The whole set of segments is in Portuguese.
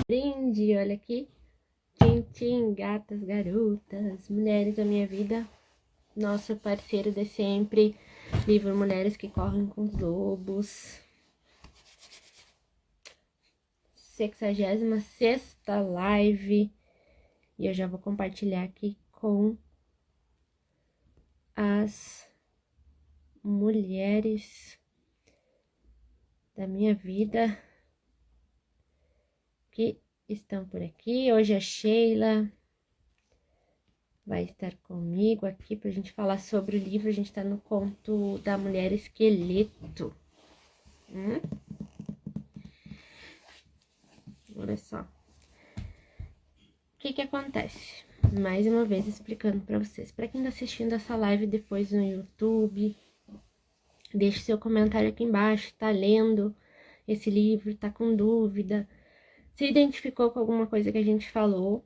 Brinde, olha aqui. Tintim, gatas, garotas, mulheres da minha vida. Nosso parceiro de sempre. Livro Mulheres que Correm com os Lobos. 66ª live. E eu já vou compartilhar aqui com as mulheres da minha vida que estão por aqui. Hoje a Sheila vai estar comigo aqui pra gente falar sobre o livro. A gente tá no conto da Mulher Esqueleto. Olha só. O que acontece? Mais uma vez explicando pra vocês. Pra quem tá assistindo essa live depois no YouTube, deixe seu comentário aqui embaixo. Tá lendo esse livro, tá com dúvida, se identificou com alguma coisa que a gente falou,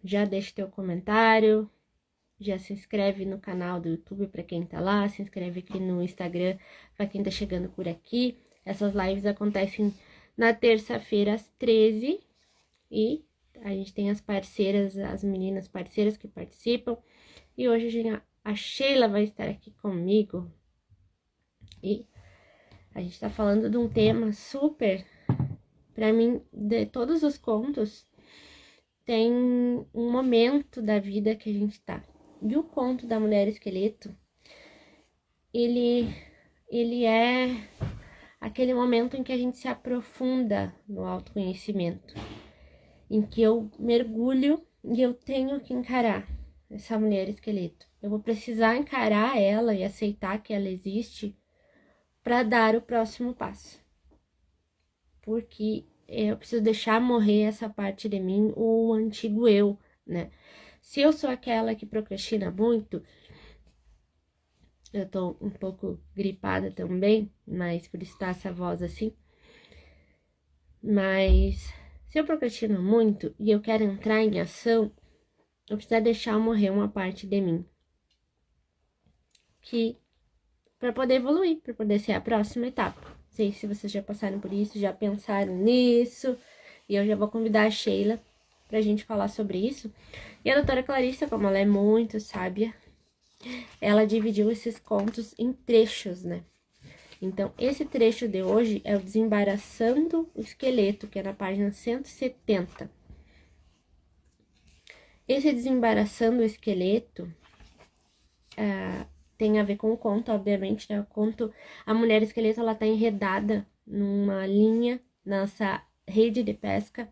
já deixa teu comentário, já se inscreve no canal do YouTube pra quem tá lá, se inscreve aqui no Instagram pra quem tá chegando por aqui. Essas lives acontecem na terça-feira às 13h e a gente tem as parceiras, as meninas parceiras que participam. E hoje a Sheila vai estar aqui comigo. E a gente tá falando de um tema super, pra mim, de todos os contos, tem um momento da vida que a gente tá. E o conto da Mulher Esqueleto, ele é aquele momento em que a gente se aprofunda no autoconhecimento, em que eu mergulho e eu tenho que encarar essa mulher esqueleto. Eu vou precisar encarar ela e aceitar que ela existe para dar o próximo passo. Porque eu preciso deixar morrer essa parte de mim, o antigo eu, né? Se eu sou aquela que procrastina muito, eu tô um pouco gripada também, mas por isso tá essa voz assim. Mas se eu procrastino muito e eu quero entrar em ação, eu preciso deixar morrer uma parte de mim. Que para poder evoluir, para poder ser a próxima etapa. Não sei se vocês já passaram por isso, já pensaram nisso. E eu já vou convidar a Sheila pra gente falar sobre isso. E a doutora Clarissa, como ela é muito sábia, ela dividiu esses contos em trechos, né? Então, esse trecho de hoje é o Desembaraçando o Esqueleto, que é na página 170. Esse Desembaraçando o Esqueleto tem a ver com o conto, obviamente, né? O conto, a mulher esqueleto, ela tá enredada numa linha, nessa rede de pesca.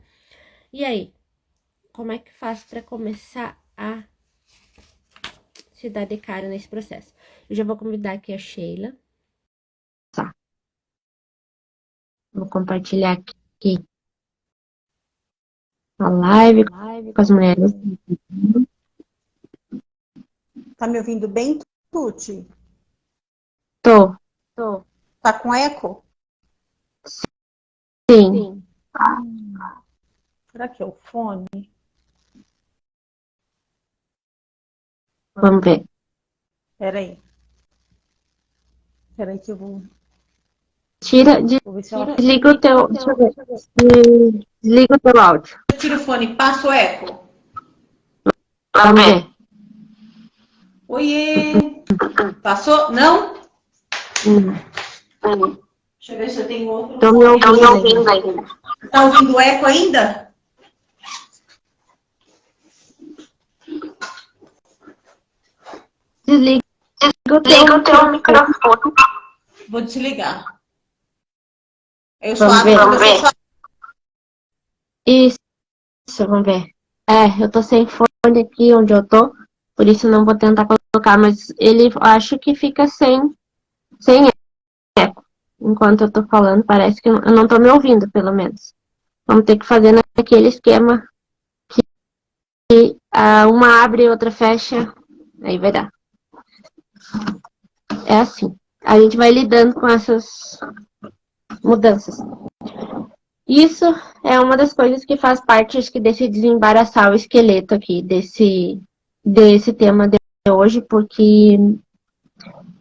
E aí, como é que faz para começar a se dar de cara nesse processo? Eu já vou convidar aqui a Sheila. Tá. Vou compartilhar aqui a live com as mulheres. Tá me ouvindo bem, Tuti? Tô. Tá com eco? Sim. Será que é o fone? Vamos ver. Peraí que eu vou... Vou ver se ela... Desliga o teu... Deixa eu ver. Desliga o teu áudio. Eu tiro o fone, passa o eco. Vamos ver. Oiê! Passou? Não? Deixa eu ver se eu tenho outro. Tô me ouvindo ainda. Tá ouvindo o eco ainda? Desliga o teu microfone. Vou desligar. Vamos ver. Isso, vamos ver. Eu tô sem fone aqui onde eu tô, por isso não vou tentar colocar, mas ele acho que fica sem eco. Enquanto eu tô falando, parece que eu não tô me ouvindo, pelo menos. Vamos ter que fazer naquele esquema que uma abre e outra fecha, aí vai dar. É assim. A gente vai lidando com essas mudanças. Isso é uma das coisas que faz parte, acho que, desse desembaraçar o esqueleto aqui, desse tema de hoje, porque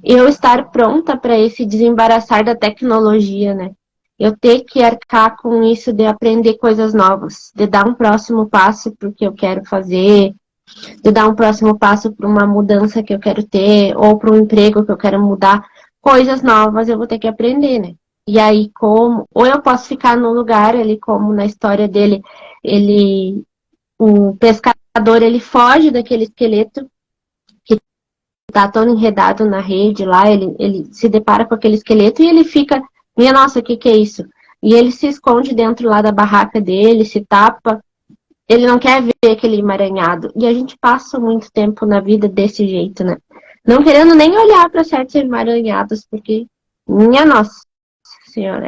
eu estar pronta para esse desembaraçar da tecnologia, né? eu ter que arcar com isso de aprender coisas novas, de dar um próximo passo para o que eu quero fazer, de dar um próximo passo para uma mudança que eu quero ter, ou para um emprego que eu quero mudar, coisas novas eu vou ter que aprender, né? E aí, ou eu posso ficar no lugar, ele, como na história dele, o pescador, ele foge daquele esqueleto que tá todo enredado na rede lá, ele se depara com aquele esqueleto e ele fica, minha nossa, o que é isso? E ele se esconde dentro lá da barraca dele, se tapa, ele não quer ver aquele emaranhado. E a gente passa muito tempo na vida desse jeito, né? Não querendo nem olhar para certos emaranhados, porque, minha nossa senhora,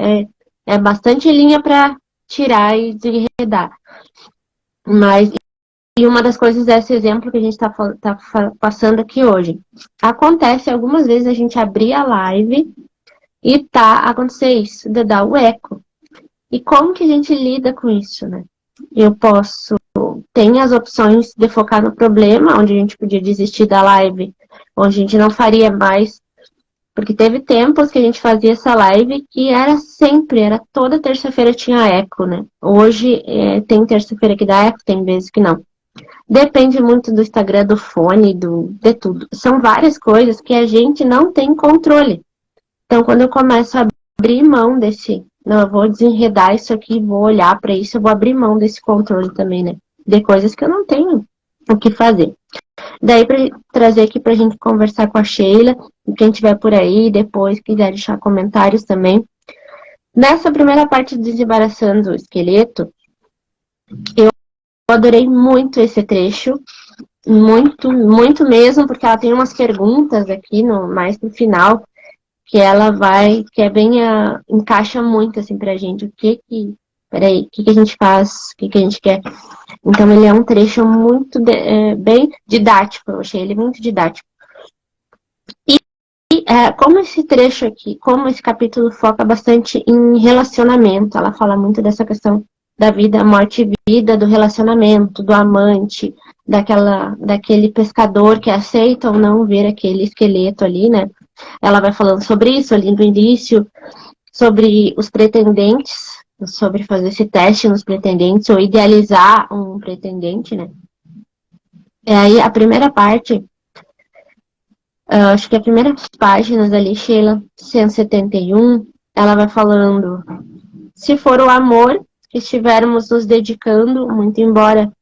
é bastante linha para tirar e desenredar. Mas, e uma das coisas desse exemplo que a gente está passando aqui hoje. Acontece algumas vezes a gente abrir a live e acontecer isso, de dar o eco. E como que a gente lida com isso, né? Eu posso... Tem as opções de focar no problema, onde a gente podia desistir da live, onde a gente não faria mais. Porque teve tempos que a gente fazia essa live que era toda terça-feira tinha eco, né? Hoje tem terça-feira que dá eco, tem vezes que não. Depende muito do Instagram, do fone, de tudo. São várias coisas que a gente não tem controle. Então, quando eu começo a abrir mão desse... Não, eu vou desenredar isso aqui, vou olhar para isso, eu vou abrir mão desse controle também, né? De coisas que eu não tenho o que fazer. Daí, para trazer aqui para a gente conversar com a Sheila, quem estiver por aí, depois quiser deixar comentários também. Nessa primeira parte do Desembaraçando o Esqueleto, eu adorei muito esse trecho, muito, muito mesmo, porque ela tem umas perguntas aqui, mais no final, que ela que é bem, encaixa muito, assim, pra gente, o que a gente faz, o que a gente quer. Então, ele é um trecho muito, bem didático, eu achei ele muito didático. E, como esse trecho aqui, como esse capítulo foca bastante em relacionamento, ela fala muito dessa questão da vida, morte e vida, do relacionamento, do amante, daquele pescador que aceita ou não ver aquele esqueleto ali, né? Ela vai falando sobre isso ali no início, sobre os pretendentes, sobre fazer esse teste nos pretendentes, ou idealizar um pretendente, né? E aí, a primeira parte, acho que a primeira páginas ali, Sheila, 171, ela vai falando, se for o amor que estivermos nos dedicando, muito embora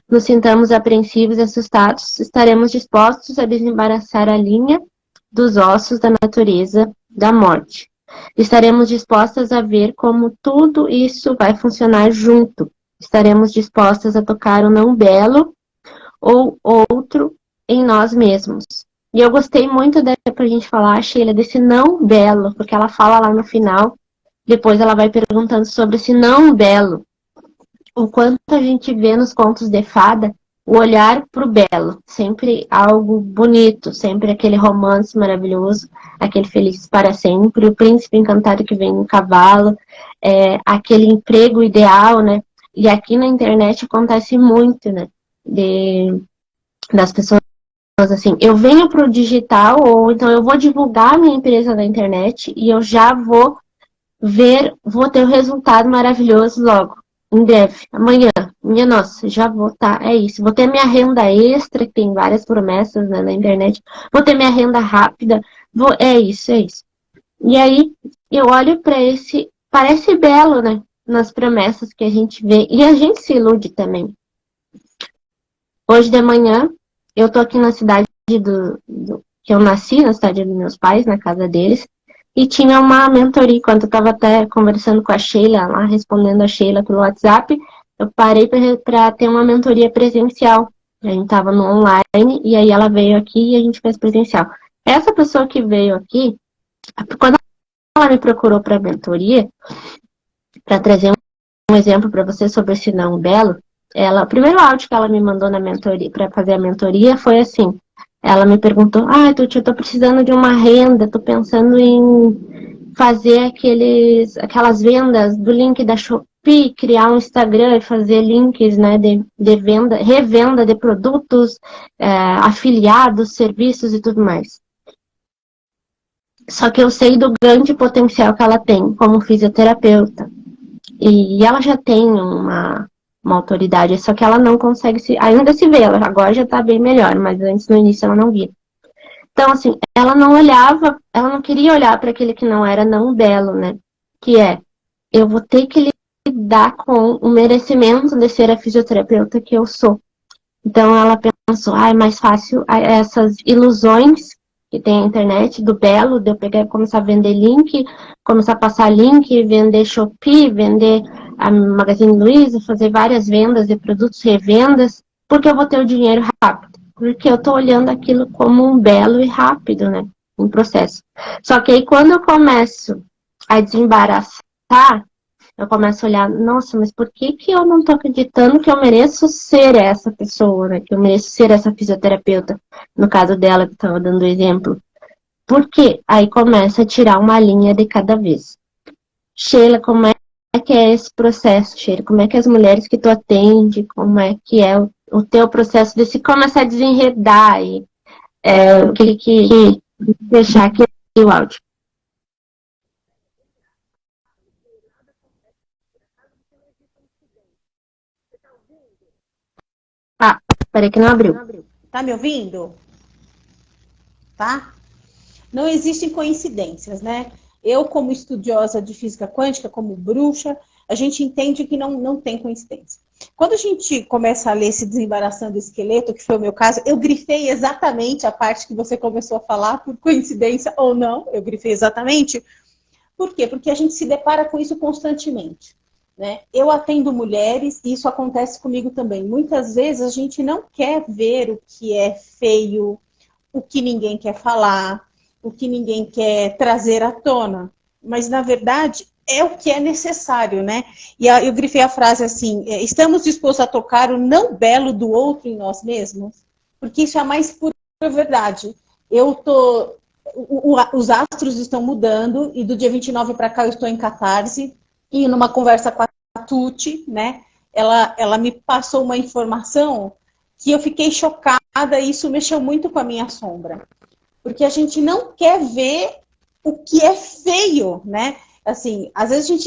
nos sintamos apreensivos e assustados, estaremos dispostos a desembaraçar a linha dos ossos da natureza da morte. Estaremos dispostas a ver como tudo isso vai funcionar junto. Estaremos dispostas a tocar o não belo ou outro em nós mesmos. E eu gostei muito pra gente falar, Sheila, desse não belo, porque ela fala lá no final, depois ela vai perguntando sobre esse não belo. O quanto a gente vê nos contos de fada o olhar pro belo, sempre algo bonito, sempre aquele romance maravilhoso, aquele feliz para sempre, o príncipe encantado que vem no cavalo, aquele emprego ideal, né? E aqui na internet acontece muito, né? Das pessoas assim, eu venho pro digital, ou então eu vou divulgar a minha empresa na internet e eu já vou ter o resultado maravilhoso logo. Em breve, amanhã, minha nossa, já vou é isso. Vou ter minha renda extra, que tem várias promessas, né, na internet. Vou ter minha renda rápida. É isso. E aí, eu olho para parece belo, né, nas promessas que a gente vê. E a gente se ilude também. Hoje de manhã, eu tô aqui na cidade que eu nasci, na cidade dos meus pais, na casa deles. E tinha uma mentoria, quando eu estava até conversando com a Sheila, lá respondendo a Sheila pelo WhatsApp, eu parei para ter uma mentoria presencial. A gente estava no online, e aí ela veio aqui e a gente fez presencial. Essa pessoa que veio aqui, quando ela me procurou para a mentoria, para trazer um exemplo para você sobre esse não belo, o primeiro áudio que ela me mandou na mentoria, para fazer a mentoria, foi assim: ela me perguntou, Tuti, eu tô precisando de uma renda, tô pensando em fazer aquelas vendas do link da Shopee, criar um Instagram e fazer links, né, de venda, revenda de produtos, afiliados, serviços e tudo mais. Só que eu sei do grande potencial que ela tem como fisioterapeuta. E ela já tem uma autoridade, só que ela não consegue se. Ainda se vê, ela agora já tá bem melhor, mas antes no início ela não via. Então, assim, ela não olhava, ela não queria olhar para aquele que não era não belo, né? Que é, eu vou ter que lidar com o merecimento de ser a fisioterapeuta que eu sou. Então ela pensou, é mais fácil essas ilusões que tem a internet do belo, de eu pegar e começar a vender link, começar a passar link, vender Shopee, vender a Magazine Luiza, fazer várias vendas de produtos, revendas, porque eu vou ter o dinheiro rápido. Porque eu tô olhando aquilo como um belo e rápido, né? Um processo. Só que aí quando eu começo a desembaraçar, eu começo a olhar, nossa, mas por que que eu não tô acreditando que eu mereço ser essa pessoa, né? Que eu mereço ser essa fisioterapeuta, no caso dela, que estava dando exemplo. Por quê? Aí começa a tirar uma linha de cada vez. Sheila, como é que é esse processo, Sheila? Como é que as mulheres que tu atende, como é o teu processo de se começar a desenredar e o que deixar aqui o áudio? Ah, peraí que não abriu. Tá me ouvindo? Tá? Não existem coincidências, né? Eu, como estudiosa de física quântica, como bruxa, a gente entende que não tem coincidência. Quando a gente começa a ler esse Desembaraçando o Esqueleto, que foi o meu caso, eu grifei exatamente a parte que você começou a falar, por coincidência ou não, eu grifei exatamente. Por quê? Porque a gente se depara com isso constantemente. Né? Eu atendo mulheres e isso acontece comigo também. Muitas vezes a gente não quer ver o que é feio, o que ninguém quer falar, o que ninguém quer trazer à tona. Mas, na verdade, é o que é necessário, né? E eu grifei a frase assim, estamos dispostos a tocar o não belo do outro em nós mesmos? Porque isso é a mais pura verdade. Eu tô... os astros estão mudando e do dia 29 para cá eu estou em catarse e numa conversa com a Tuti, né? Ela me passou uma informação que eu fiquei chocada e isso mexeu muito com a minha sombra. Porque a gente não quer ver o que é feio, né? Assim, às vezes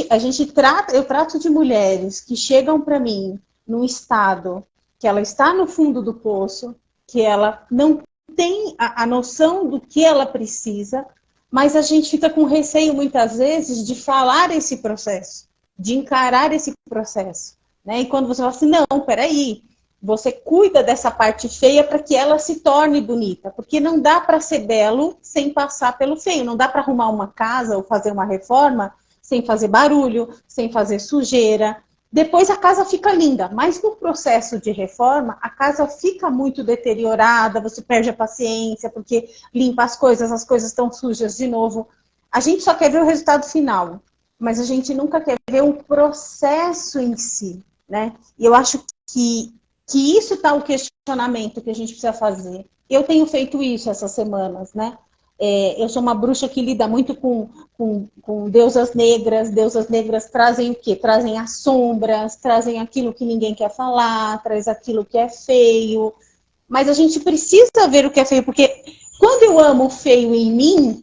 eu trato de mulheres que chegam para mim num estado que ela está no fundo do poço, que ela não tem a noção do que ela precisa, mas a gente fica com receio muitas vezes de falar esse processo, de encarar esse processo. Né? E quando você fala assim, não, peraí, você cuida dessa parte feia para que ela se torne bonita, porque não dá para ser belo sem passar pelo feio, não dá para arrumar uma casa ou fazer uma reforma sem fazer barulho, sem fazer sujeira. Depois a casa fica linda, mas no processo de reforma a casa fica muito deteriorada, você perde a paciência porque limpa as coisas estão sujas de novo. A gente só quer ver o resultado final, mas a gente nunca quer ver o processo em si, né? E eu acho que isso está o questionamento que a gente precisa fazer. Eu tenho feito isso essas semanas, né? Eu sou uma bruxa que lida muito com deusas negras. Deusas negras trazem o quê? Trazem as sombras, trazem aquilo que ninguém quer falar, traz aquilo que é feio. Mas a gente precisa ver o que é feio, porque quando eu amo o feio em mim,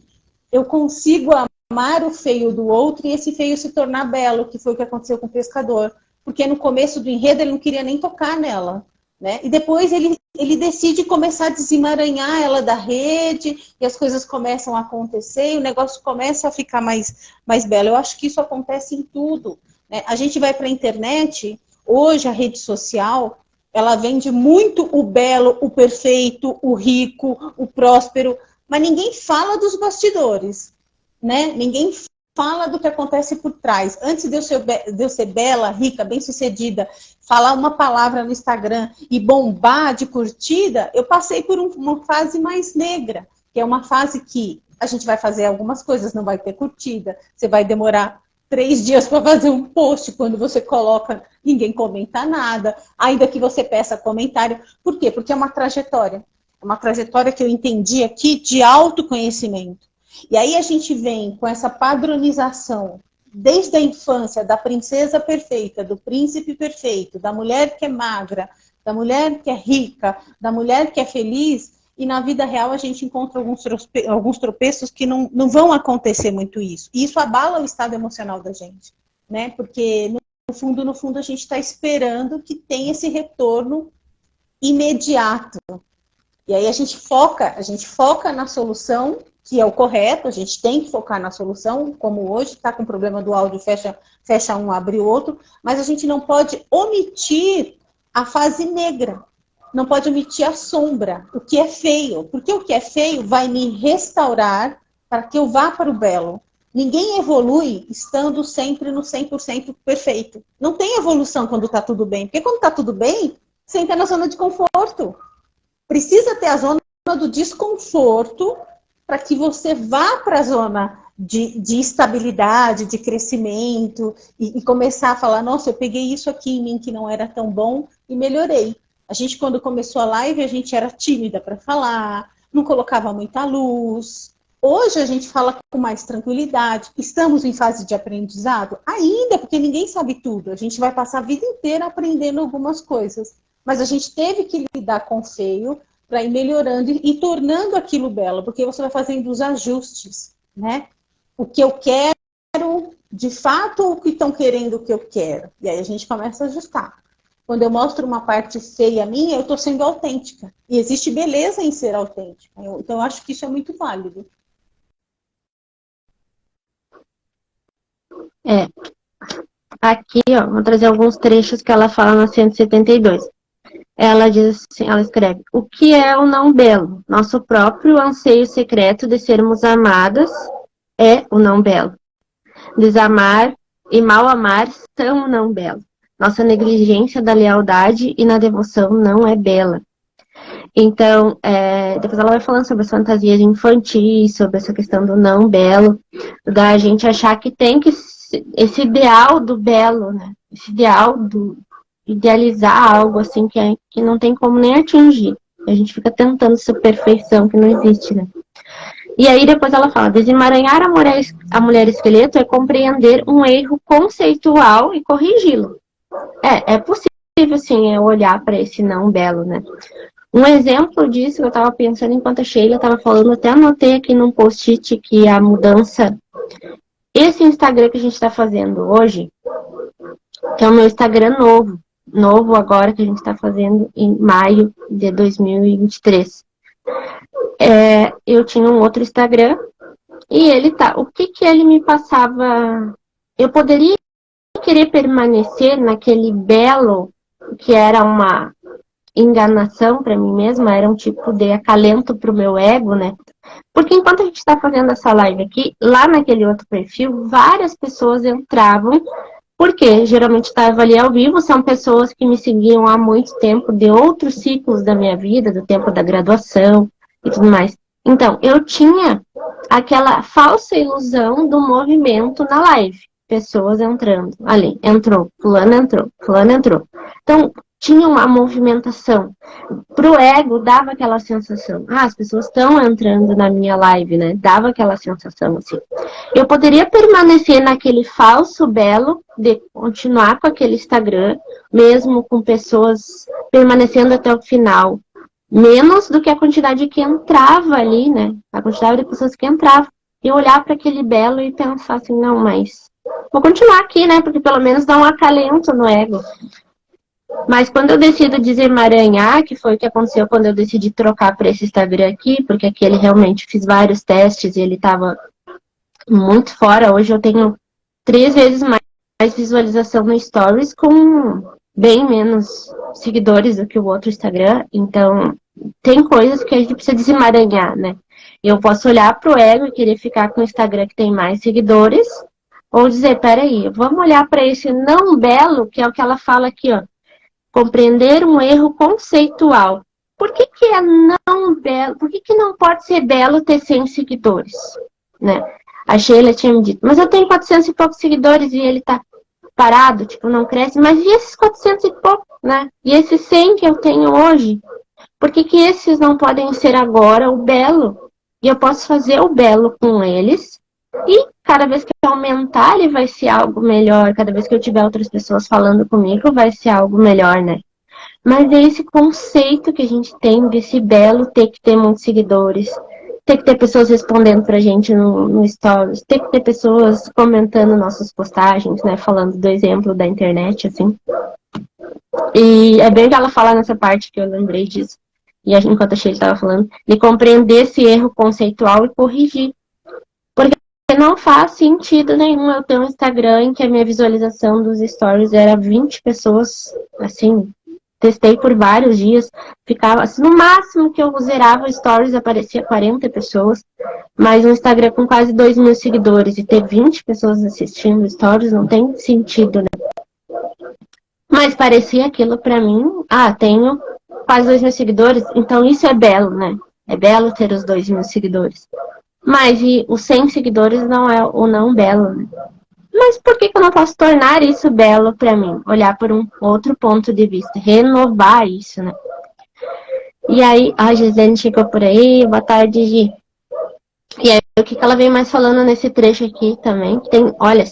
eu consigo amar o feio do outro e esse feio se tornar belo, que foi o que aconteceu com o pescador. Porque no começo do enredo ele não queria nem tocar nela. Né? E depois ele decide começar a desemaranhar ela da rede, e as coisas começam a acontecer, e o negócio começa a ficar mais belo. Eu acho que isso acontece em tudo. Né? A gente vai para a internet, hoje a rede social, ela vende muito o belo, o perfeito, o rico, o próspero, mas ninguém fala dos bastidores. Né? Ninguém fala do que acontece por trás. Antes de eu ser bela, rica, bem-sucedida, falar uma palavra no Instagram e bombar de curtida, eu passei por uma fase mais negra, que é uma fase que a gente vai fazer algumas coisas, não vai ter curtida, você vai demorar 3 dias para fazer um post, quando você coloca, ninguém comenta nada, ainda que você peça comentário. Por quê? Porque é uma trajetória que eu entendi aqui de autoconhecimento. E aí a gente vem com essa padronização, desde a infância, da princesa perfeita, do príncipe perfeito, da mulher que é magra, da mulher que é rica, da mulher que é feliz, e na vida real a gente encontra alguns tropeços que não vão acontecer muito isso. E isso abala o estado emocional da gente, né? Porque no fundo, a gente está esperando que tenha esse retorno imediato. E aí a gente foca na solução, que é o correto, a gente tem que focar na solução, como hoje está com o problema do áudio, fecha um, abre o outro, mas a gente não pode omitir a fase negra, não pode omitir a sombra, o que é feio, porque o que é feio vai me restaurar para que eu vá para o belo. Ninguém evolui estando sempre no 100% perfeito. Não tem evolução quando está tudo bem, porque quando está tudo bem, você entra na zona de conforto. Precisa ter a zona do desconforto para que você vá para a zona de estabilidade, de crescimento e começar a falar, nossa, eu peguei isso aqui em mim que não era tão bom e melhorei. A gente, quando começou a live, a gente era tímida para falar, não colocava muita luz. Hoje a gente fala com mais tranquilidade. Estamos em fase de aprendizado? Ainda, porque ninguém sabe tudo. A gente vai passar a vida inteira aprendendo algumas coisas. Mas a gente teve que lidar com o feio para ir melhorando e tornando aquilo belo, porque você vai fazendo os ajustes, né? O que eu quero, de fato, ou o que estão querendo que eu quero? E aí a gente começa a ajustar. Quando eu mostro uma parte feia minha, eu estou sendo autêntica. E existe beleza em ser autêntica. Então, eu acho que isso é muito válido. Aqui, ó, vou trazer alguns trechos que ela fala na 172. Ela diz assim, ela escreve: o que é o não belo? Nosso próprio anseio secreto de sermos amadas é o não belo. Desamar e mal amar são o não belo. Nossa negligência da lealdade e na devoção não é bela. Então, depois ela vai falando sobre as fantasias infantis, sobre essa questão do não belo, da gente achar que tem que esse ideal do belo, né? Esse ideal do idealizar algo assim que não tem como nem atingir. A gente fica tentando essa perfeição que não existe, né? E aí depois ela fala: desemaranhar a mulher esqueleto é compreender um erro conceitual e corrigi-lo. É possível, sim, olhar para esse não belo, né? Um exemplo disso que eu estava pensando enquanto a Sheila estava falando, até anotei aqui num post-it que a mudança, esse Instagram que a gente está fazendo hoje, que é o meu Instagram novo agora, que a gente está fazendo em maio de 2023. Eu tinha um outro Instagram e o que ele me passava? Eu poderia querer permanecer naquele belo que era uma enganação para mim mesma, era um tipo de acalento para o meu ego, né? Porque enquanto a gente está fazendo essa live aqui, lá naquele outro perfil, várias pessoas entravam, porque geralmente estava ali ao vivo, são pessoas que me seguiam há muito tempo, de outros ciclos da minha vida, do tempo da graduação e tudo mais. Então, eu tinha aquela falsa ilusão do movimento na live. Pessoas entrando ali, fulano entrou. Então, tinha uma movimentação. Pro ego, dava aquela sensação. As pessoas estão entrando na minha live, né? Dava aquela sensação, assim. Eu poderia permanecer naquele falso belo de continuar com aquele Instagram, mesmo com pessoas permanecendo até o final. Menos do que a quantidade que entrava ali, né? A quantidade de pessoas que entravam. E olhar para aquele belo e pensar assim, não, mas vou continuar aqui, né? Porque pelo menos dá um acalento no ego. Mas quando eu decido desemaranhar, que foi o que aconteceu quando eu decidi trocar para esse Instagram aqui, porque aquele realmente fiz vários testes e ele estava muito fora. Hoje eu tenho 3 vezes mais visualização no Stories com bem menos seguidores do que o outro Instagram. Então, tem coisas que a gente precisa desemaranhar, né? Eu posso olhar pro ego e querer ficar com o Instagram que tem mais seguidores, ou dizer, peraí, vamos olhar para esse não belo, que é o que ela fala aqui, ó. Compreender um erro conceitual. Por que é não belo? Por que não pode ser belo ter 100 seguidores? Né? A Sheila tinha me dito, mas eu tenho 400 e poucos seguidores e ele tá parado, tipo, não cresce. Mas e esses 400 e pouco, né? E esses 100 que eu tenho hoje? Por que esses não podem ser agora o belo? E eu posso fazer o belo com eles. E cada vez que eu aumentar, ele vai ser algo melhor. Cada vez que eu tiver outras pessoas falando comigo, vai ser algo melhor, né? Mas é esse conceito que a gente tem desse belo ter que ter muitos seguidores, ter que ter pessoas respondendo pra gente no Stories, ter que ter pessoas comentando nossas postagens, né? Falando do exemplo da internet, assim. E é bem que ela fala nessa parte que eu lembrei disso. E enquanto a Sheila estava falando, de compreender esse erro conceitual e corrigir. Porque não faz sentido nenhum eu ter um Instagram em que a minha visualização dos stories era 20 pessoas, assim, testei por vários dias, ficava, assim, no máximo que eu zerava stories aparecia 40 pessoas, mas um Instagram com quase 2.000 seguidores e ter 20 pessoas assistindo stories não tem sentido, né? Mas parecia aquilo pra mim, tenho quase 2.000 seguidores, então isso é belo, né? É belo ter os 2.000 seguidores. Mas e os 100 seguidores não é o não belo, né? Mas por que eu não posso tornar isso belo pra mim? Olhar por um outro ponto de vista, renovar isso, né? E aí, a Gisele chegou por aí, boa tarde, Gi. E aí, o que ela veio mais falando nesse trecho aqui também? Tem, olha,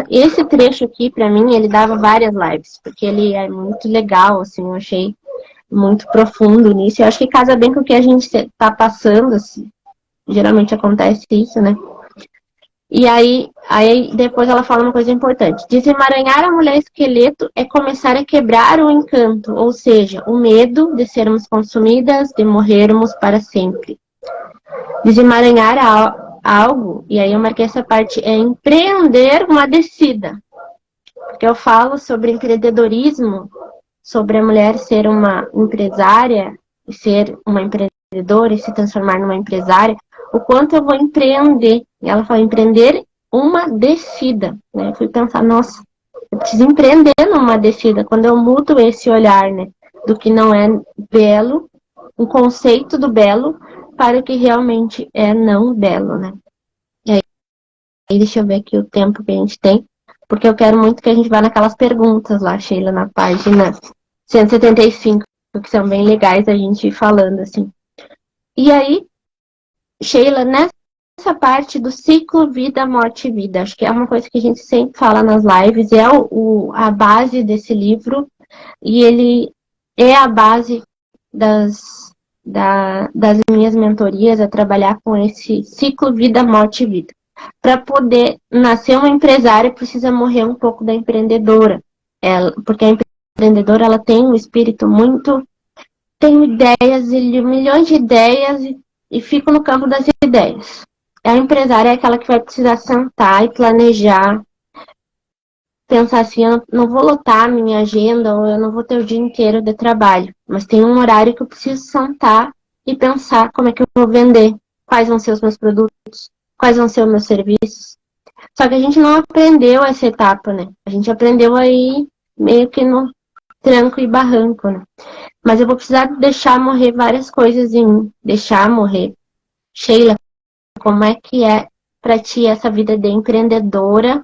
esse trecho aqui, pra mim, ele dava várias lives, porque ele é muito legal, assim, eu achei muito profundo nisso. Eu acho que casa bem com o que a gente tá passando, assim. Geralmente acontece isso, né? E aí depois ela fala uma coisa importante. Desemaranhar a mulher esqueleto é começar a quebrar o encanto, ou seja, o medo de sermos consumidas, de morrermos para sempre. Desemaranhar algo, e aí eu marquei essa parte, é empreender uma descida. Porque eu falo sobre empreendedorismo, sobre a mulher ser uma empresária, e ser uma empreendedora e se transformar numa empresária, o quanto eu vou empreender. E ela fala, empreender uma descida. Né? Eu fui pensar, nossa, eu preciso empreender numa descida. Quando eu mudo esse olhar, né, do que não é belo, o conceito do belo, para o que realmente é não belo, né? E aí, deixa eu ver aqui o tempo que a gente tem, porque eu quero muito que a gente vá naquelas perguntas lá, Sheila, na página 175, que são bem legais a gente ir falando, assim. E aí, Sheila, nessa parte do ciclo vida, morte e vida, acho que é uma coisa que a gente sempre fala nas lives, é a base desse livro, e ele é a base das minhas mentorias, a trabalhar com esse ciclo vida, morte e vida. Para poder nascer uma empresária, precisa morrer um pouco da empreendedora. Porque a empreendedora ela tem um espírito muito... Tem ideias, milhões de ideias e fico no campo das ideias. A empresária é aquela que vai precisar sentar e planejar, pensar assim, eu não vou lotar a minha agenda ou eu não vou ter o dia inteiro de trabalho, mas tem um horário que eu preciso sentar e pensar como é que eu vou vender, quais vão ser os meus produtos, quais vão ser os meus serviços. Só que a gente não aprendeu essa etapa, né? A gente aprendeu aí meio que no tranco e barranco, né? Mas eu vou precisar deixar morrer várias coisas em mim, deixar morrer. Sheila, como é que é pra ti essa vida de empreendedora,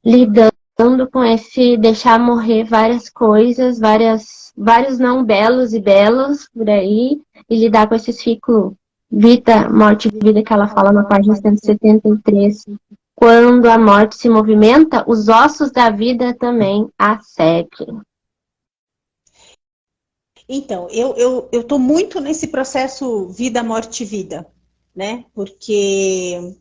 lidando com esse deixar morrer várias coisas, vários não belos e belos por aí, e lidar com esse ciclo vida, morte e vida que ela fala na página 173. Quando a morte se movimenta, os ossos da vida também a seguem. Então, eu tô muito nesse processo vida, morte, vida, né? Porque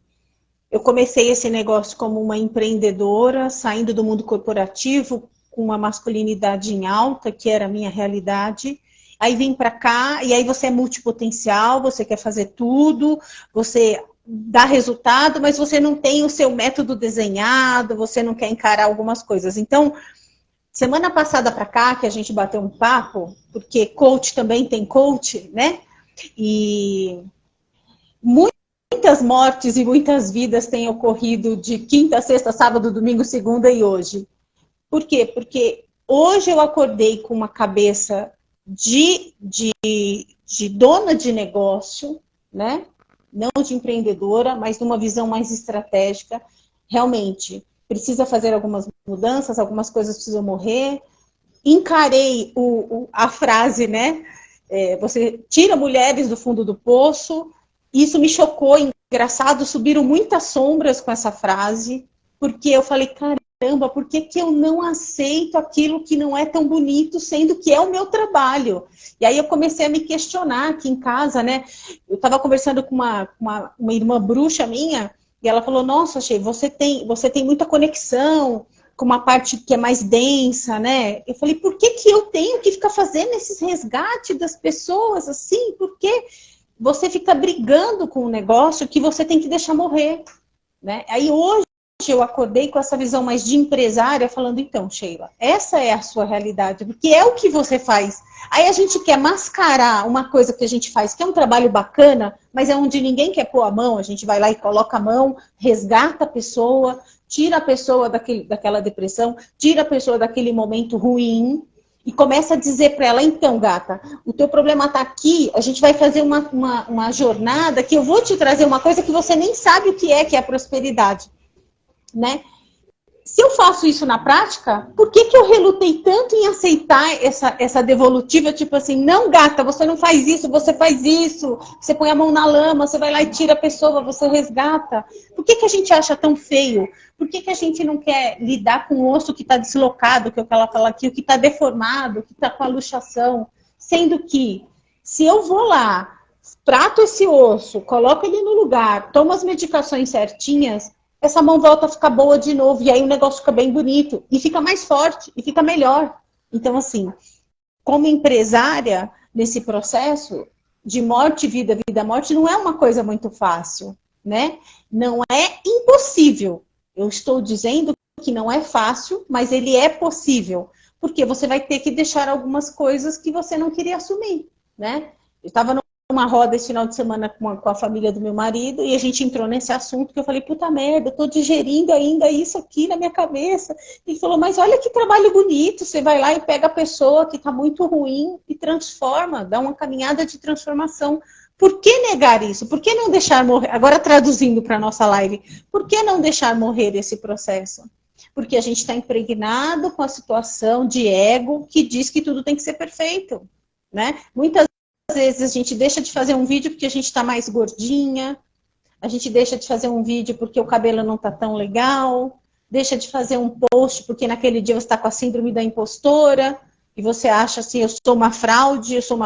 eu comecei esse negócio como uma empreendedora, saindo do mundo corporativo, com uma masculinidade em alta, que era a minha realidade. Aí vim para cá, e aí você é multipotencial, você quer fazer tudo, você dá resultado, mas você não tem o seu método desenhado, você não quer encarar algumas coisas. Então, semana passada para cá, que a gente bateu um papo, porque coach também tem coach, né? E muitas mortes e muitas vidas têm ocorrido de quinta, sexta, sábado, domingo, segunda e hoje. Por quê? Porque hoje eu acordei com uma cabeça de dona de negócio, né? Não de empreendedora, mas de uma visão mais estratégica. Realmente, precisa fazer algumas mudanças, algumas coisas precisam morrer. Encarei a frase, né? Você tira mulheres do fundo do poço. Isso me chocou, engraçado, subiram muitas sombras com essa frase, porque eu falei, cara, caramba, por que que eu não aceito aquilo que não é tão bonito, sendo que é o meu trabalho? E aí eu comecei a me questionar aqui em casa, né? Eu estava conversando com uma irmã bruxa minha, e ela falou, nossa, Shei, você tem muita conexão com uma parte que é mais densa, né? Eu falei, por que que eu tenho que ficar fazendo esses resgates das pessoas assim? Por que você fica brigando com um negócio que você tem que deixar morrer, né? Aí hoje eu acordei com essa visão mais de empresária, falando, então, Sheila, essa é a sua realidade, porque é o que você faz. Aí a gente quer mascarar uma coisa que a gente faz, que é um trabalho bacana, mas é onde ninguém quer pôr a mão, a gente vai lá e coloca a mão, resgata a pessoa, tira a pessoa daquela depressão, tira a pessoa daquele momento ruim, e começa a dizer para ela, então, gata, o teu problema está aqui, a gente vai fazer uma jornada que eu vou te trazer uma coisa que você nem sabe o que é a prosperidade. Né? Se eu faço isso na prática, por que que eu relutei tanto em aceitar essa devolutiva, tipo assim, não, gata, você não faz isso, você faz isso, você põe a mão na lama, você vai lá e tira a pessoa, você resgata. Por que que a gente acha tão feio? Por que que a gente não quer lidar com o osso que está deslocado, que é o que ela fala aqui, o que está deformado, o que está com a luxação? Sendo que, se eu vou lá, trato esse osso, coloco ele no lugar, tomo as medicações certinhas, essa mão volta a ficar boa de novo, e aí o negócio fica bem bonito, e fica mais forte, e fica melhor. Então, assim, como empresária, nesse processo de morte, vida, vida, morte, não é uma coisa muito fácil, né? Não é impossível. Eu estou dizendo que não é fácil, mas ele é possível, porque você vai ter que deixar algumas coisas que você não queria assumir, né? Eu estava numa roda esse final de semana com a família do meu marido, e a gente entrou nesse assunto que eu falei, puta merda, eu tô digerindo ainda isso aqui na minha cabeça. E ele falou, mas olha que trabalho bonito, você vai lá e pega a pessoa que tá muito ruim e transforma, dá uma caminhada de transformação. Por que negar isso? Por que não deixar morrer? Agora traduzindo para nossa live, por que não deixar morrer esse processo? Porque a gente está impregnado com a situação de ego que diz que tudo tem que ser perfeito, né? Muitas vezes a gente deixa de fazer um vídeo porque a gente está mais gordinha, a gente deixa de fazer um vídeo porque o cabelo não está tão legal, deixa de fazer um post porque naquele dia você está com a síndrome da impostora, e você acha assim, eu sou uma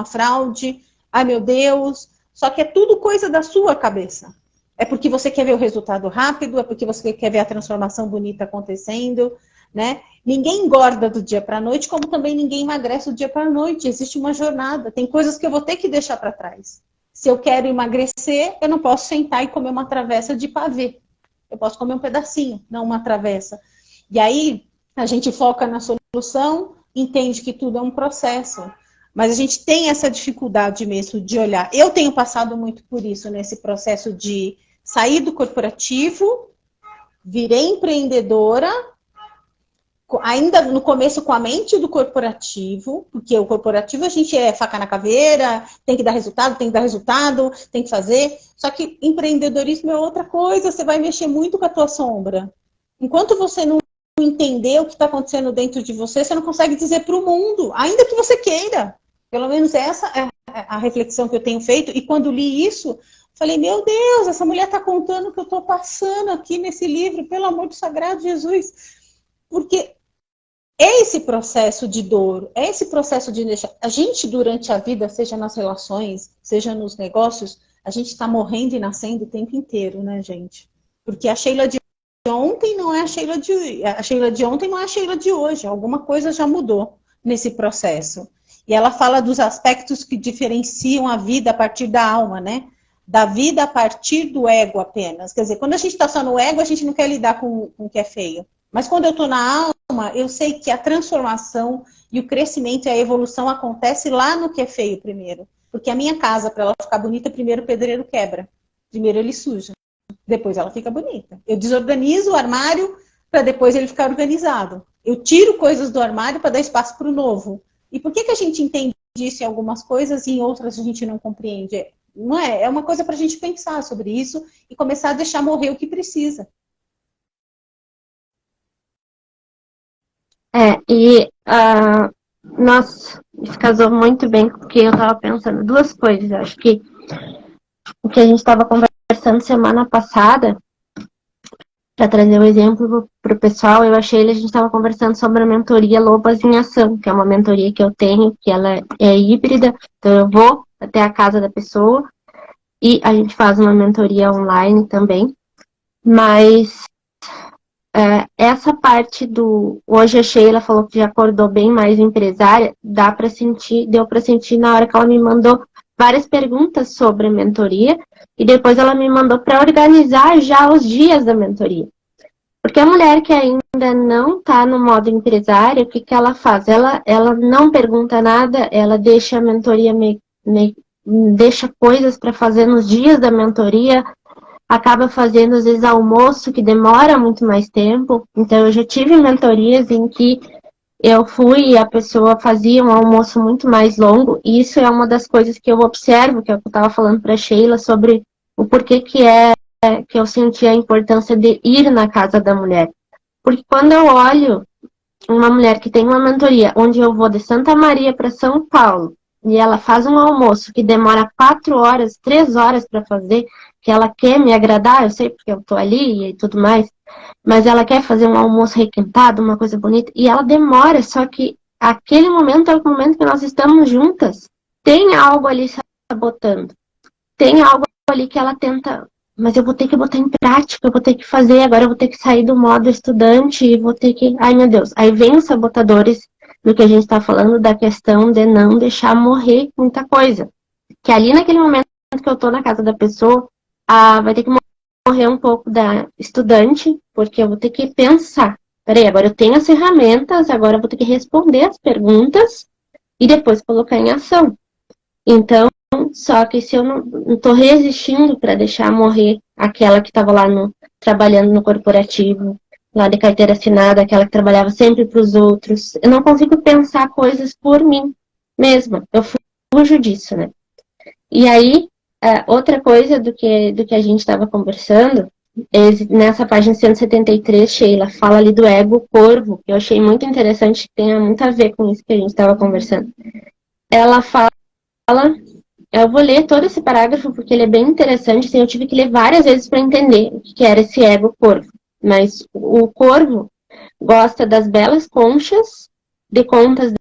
fraude, ai meu Deus, só que é tudo coisa da sua cabeça. É porque você quer ver o resultado rápido, é porque você quer ver a transformação bonita acontecendo, né? Ninguém engorda do dia para a noite, como também ninguém emagrece do dia para a noite. Existe uma jornada. Tem coisas que eu vou ter que deixar para trás. Se eu quero emagrecer, eu não posso sentar e comer uma travessa de pavê. Eu posso comer um pedacinho, não uma travessa. E aí, a gente foca na solução, entende que tudo é um processo. Mas a gente tem essa dificuldade mesmo de olhar. Eu tenho passado muito por isso, nesse processo de sair do corporativo, virei empreendedora, ainda no começo com a mente do corporativo, porque o corporativo a gente é faca na caveira, tem que dar resultado, tem que fazer. Só que empreendedorismo é outra coisa, você vai mexer muito com a tua sombra. Enquanto você não entender o que está acontecendo dentro de você, você não consegue dizer para o mundo, ainda que você queira. Pelo menos essa é a reflexão que eu tenho feito. E quando li isso, falei, meu Deus, essa mulher está contando o que eu estou passando aqui nesse livro, pelo amor do sagrado Jesus. Porque é esse processo de dor, é esse processo de deixar... A gente, durante a vida, seja nas relações, seja nos negócios, a gente está morrendo e nascendo o tempo inteiro, né, gente? Porque a Sheila de ontem não é a Sheila de ontem não é a Sheila de hoje. Alguma coisa já mudou nesse processo. E ela fala dos aspectos que diferenciam a vida a partir da alma, né? Da vida a partir do ego apenas. Quer dizer, quando a gente está só no ego, a gente não quer lidar com o que é feio. Mas quando eu estou na alma, eu sei que a transformação e o crescimento e a evolução acontece lá no que é feio primeiro. Porque a minha casa, para ela ficar bonita, primeiro o pedreiro quebra. Primeiro ele suja. Depois ela fica bonita. Eu desorganizo o armário para depois ele ficar organizado. Eu tiro coisas do armário para dar espaço para o novo. E por que a gente entende isso em algumas coisas e em outras a gente não compreende? Não é? É uma coisa para a gente pensar sobre isso e começar a deixar morrer o que precisa. Nossa, isso casou muito bem com o que eu tava pensando. Duas coisas, acho que o que a gente estava conversando semana passada para trazer o exemplo para o pessoal, a gente estava conversando sobre a mentoria Lobas em Ação, que é uma mentoria que eu tenho, que ela é híbrida, então eu vou até a casa da pessoa e a gente faz uma mentoria online também, mas essa parte hoje a Sheila falou que já acordou bem mais empresária, deu para sentir na hora que ela me mandou várias perguntas sobre a mentoria e depois ela me mandou para organizar já os dias da mentoria. Porque a mulher que ainda não está no modo empresária, o que ela faz? Ela não pergunta nada, ela deixa a mentoria deixa coisas para fazer nos dias da mentoria, acaba fazendo, às vezes, almoço, que demora muito mais tempo. Então, eu já tive mentorias em que eu fui e a pessoa fazia um almoço muito mais longo, e isso é uma das coisas que eu observo, que eu estava falando para a Sheila, sobre o porquê que eu senti a importância de ir na casa da mulher. Porque quando eu olho uma mulher que tem uma mentoria, onde eu vou de Santa Maria para São Paulo, e ela faz um almoço que demora 4 horas, 3 horas para fazer, que ela quer me agradar, eu sei porque eu tô ali e tudo mais, mas ela quer fazer um almoço requintado, uma coisa bonita, e ela demora, só que aquele momento é o momento que nós estamos juntas. Tem algo ali sabotando. Tem algo ali que ela tenta, mas eu vou ter que botar em prática, eu vou ter que fazer, agora eu vou ter que sair do modo estudante e vou ter que... Ai, meu Deus. Aí vem os sabotadores do que a gente está falando, da questão de não deixar morrer muita coisa. Que ali naquele momento que eu tô na casa da pessoa, vai ter que morrer um pouco da estudante, porque eu vou ter que pensar. Peraí, agora eu tenho as ferramentas, agora eu vou ter que responder as perguntas e depois colocar em ação. Então, só que se eu não estou resistindo para deixar morrer aquela que estava lá trabalhando no corporativo, lá de carteira assinada, aquela que trabalhava sempre para os outros, eu não consigo pensar coisas por mim mesma. Eu fujo disso, né? E aí, outra coisa do que a gente estava conversando, nessa página 173, Sheila, fala ali do ego corvo, que eu achei muito interessante, que tem muito a ver com isso que a gente estava conversando. Ela fala, eu vou ler todo esse parágrafo porque ele é bem interessante, assim, eu tive que ler várias vezes para entender o que era esse ego corvo. Mas o corvo gosta das belas conchas, de contas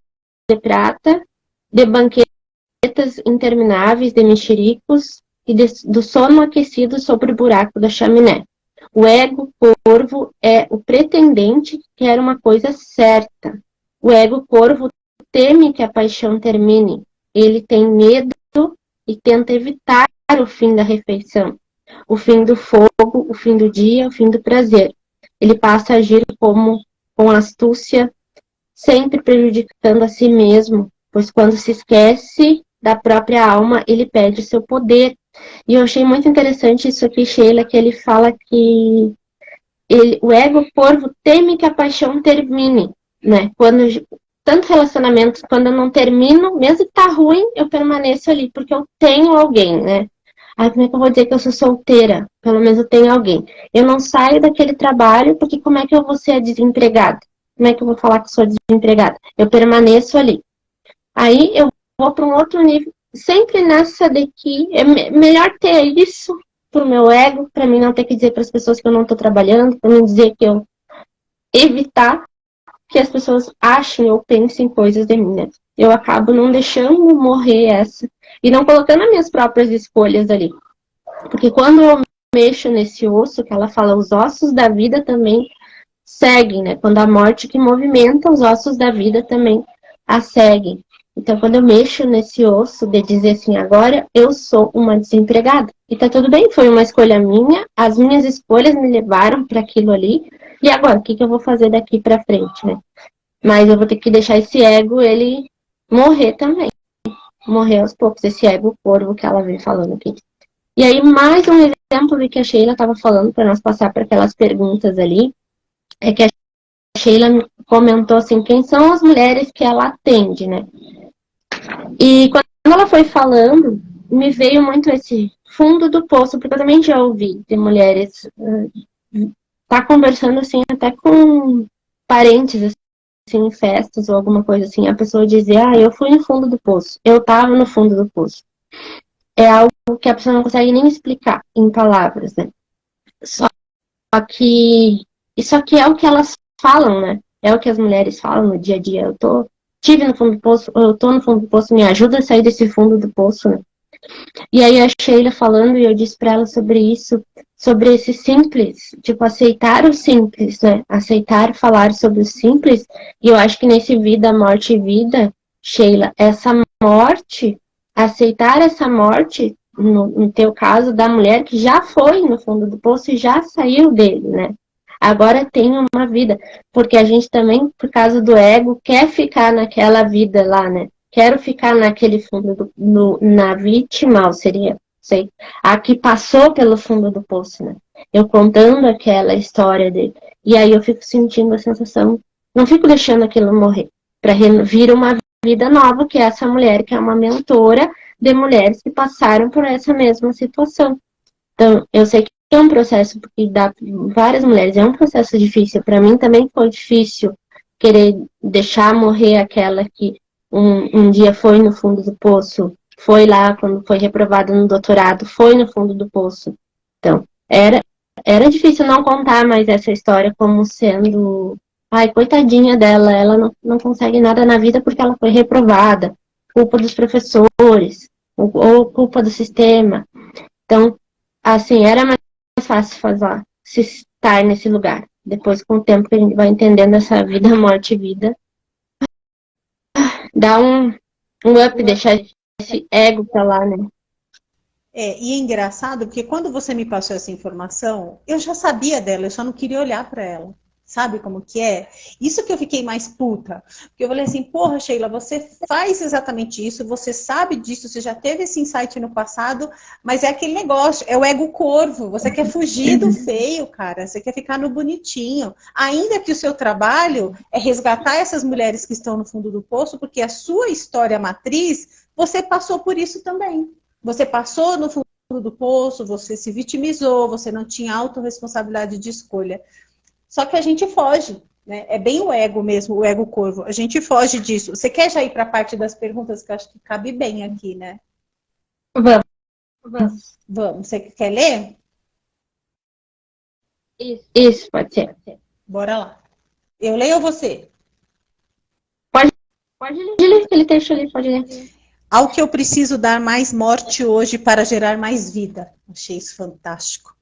de prata, de banquetas intermináveis, de mexericos e do sono aquecido sobre o buraco da chaminé. O ego corvo é o pretendente que quer uma coisa certa. O ego corvo teme que a paixão termine. Ele tem medo e tenta evitar o fim da refeição, o fim do fogo, o fim do dia, o fim do prazer. Ele passa a agir com astúcia, sempre prejudicando a si mesmo, pois quando se esquece da própria alma, ele perde seu poder. E eu achei muito interessante isso aqui, Sheila, que ele fala que o ego corvo teme que a paixão termine, né? Tanto relacionamentos, quando eu não termino, mesmo que tá ruim, eu permaneço ali, porque eu tenho alguém, né? Aí como é que eu vou dizer que eu sou solteira? Pelo menos eu tenho alguém. Eu não saio daquele trabalho, porque como é que eu vou ser desempregada? Como é que eu vou falar que sou desempregada? Eu permaneço ali. Aí eu vou para um outro nível, sempre nessa de que é melhor ter isso pro meu ego, para mim não ter que dizer para as pessoas que eu não estou trabalhando, para mim dizer que eu evitar que as pessoas achem ou pensem coisas de mim, né? Eu acabo não deixando morrer essa e não colocando as minhas próprias escolhas ali. Porque quando eu mexo nesse osso, que ela fala, os ossos da vida também seguem, né? Quando a morte que movimenta, os ossos da vida também a seguem. Então, quando eu mexo nesse osso de dizer assim, agora eu sou uma desempregada. E tá tudo bem, foi uma escolha minha, as minhas escolhas me levaram para aquilo ali. E agora, o que eu vou fazer daqui para frente, né? Mas eu vou ter que deixar esse ego, ele morrer também. Morrer aos poucos, esse ego corvo que ela vem falando aqui. E aí, mais um exemplo do que a Sheila estava falando, para nós passar para aquelas perguntas ali, é que a Sheila comentou assim, quem são as mulheres que ela atende, né? E quando ela foi falando, me veio muito esse fundo do poço, porque eu também já ouvi de mulheres tá conversando assim, até com parentes, assim, em festas ou alguma coisa assim, a pessoa dizer, eu fui no fundo do poço, eu tava no fundo do poço. É algo que a pessoa não consegue nem explicar em palavras, né? Só que isso aqui é o que elas falam, né? É o que as mulheres falam no dia a dia. Tive no fundo do poço, eu tô no fundo do poço, me ajuda a sair desse fundo do poço, né? E aí a Sheila falando, e eu disse pra ela sobre isso, sobre esse simples, tipo, aceitar o simples, né? Aceitar falar sobre o simples, e eu acho que nesse vida, morte e vida, Sheila, essa morte, aceitar essa morte, no teu caso, da mulher que já foi no fundo do poço e já saiu dele, né? Agora tem uma vida, porque a gente também, por causa do ego, quer ficar naquela vida lá, né? Quero ficar naquele fundo, na vítima, seria, sei, a que passou pelo fundo do poço, né? Eu contando aquela história dele. E aí eu fico sentindo a sensação, não fico deixando aquilo morrer, para vir uma vida nova, que é essa mulher, que é uma mentora de mulheres que passaram por essa mesma situação. Então, eu sei que é um processo, porque dá várias mulheres, é um processo difícil. Para mim também foi difícil querer deixar morrer aquela que um dia foi no fundo do poço, foi lá quando foi reprovada no doutorado, foi no fundo do poço. Então, era difícil não contar mais essa história como sendo, ai, coitadinha dela, ela não consegue nada na vida porque ela foi reprovada, culpa dos professores, ou culpa do sistema. Então, assim, era mais fácil fazer, se estar nesse lugar. Depois, com o tempo que a gente vai entendendo essa vida, morte e vida, dá um up, deixar esse ego pra lá, né? E é engraçado porque quando você me passou essa informação, eu já sabia dela, eu só não queria olhar para ela. Sabe como que é? Isso que eu fiquei mais puta. Porque eu falei assim, porra, Sheila, você faz exatamente isso, você sabe disso, você já teve esse insight no passado, mas é aquele negócio, é o ego corvo. Você quer fugir do feio, cara. Você quer ficar no bonitinho. Ainda que o seu trabalho é resgatar essas mulheres que estão no fundo do poço, porque a sua história matriz, você passou por isso também. Você passou no fundo do poço, você se vitimizou, você não tinha autorresponsabilidade de escolha. Só que a gente foge, né? É bem o ego mesmo, o ego corvo. A gente foge disso. Você quer já ir para a parte das perguntas que eu acho que cabe bem aqui, né? Vamos. Vamos. Você quer ler? Isso, pode ser. Bora lá. Eu leio ou você? Pode ler aquele texto ali, pode ler. Ao que eu preciso dar mais morte hoje para gerar mais vida. Achei isso fantástico.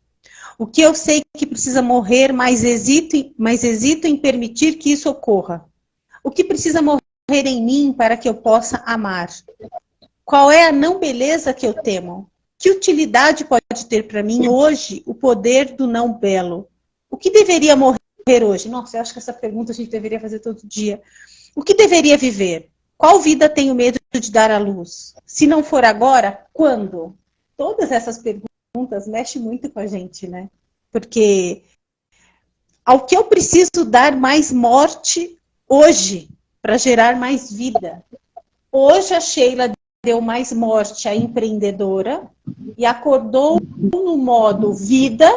O que eu sei que precisa morrer, mas hesito em permitir que isso ocorra. O que precisa morrer em mim para que eu possa amar? Qual é a não beleza que eu temo? Que utilidade pode ter para mim hoje o poder do não belo? O que deveria morrer hoje? Nossa, eu acho que essa pergunta a gente deveria fazer todo dia. O que deveria viver? Qual vida tenho medo de dar à luz? Se não for agora, quando? Todas essas perguntas mexem muito com a gente, né? Porque ao que eu preciso dar mais morte hoje para gerar mais vida. Hoje a Sheila deu mais morte à empreendedora e acordou no modo vida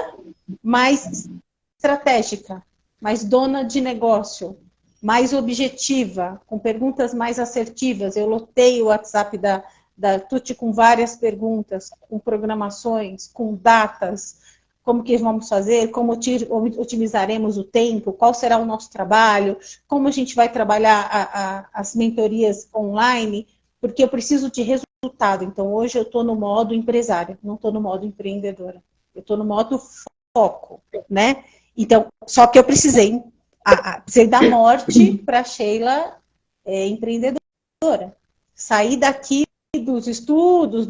mais estratégica, mais dona de negócio, mais objetiva, com perguntas mais assertivas. Eu lotei o WhatsApp da Tuti com várias perguntas, com programações, com datas, como que vamos fazer, como otimizaremos o tempo, qual será o nosso trabalho, como a gente vai trabalhar as mentorias online, porque eu preciso de resultado. Então, hoje eu estou no modo empresária, não estou no modo empreendedora. Eu estou no modo foco, né? Então, só que eu precisei dar morte para a Sheila empreendedora. Sair daqui dos estudos,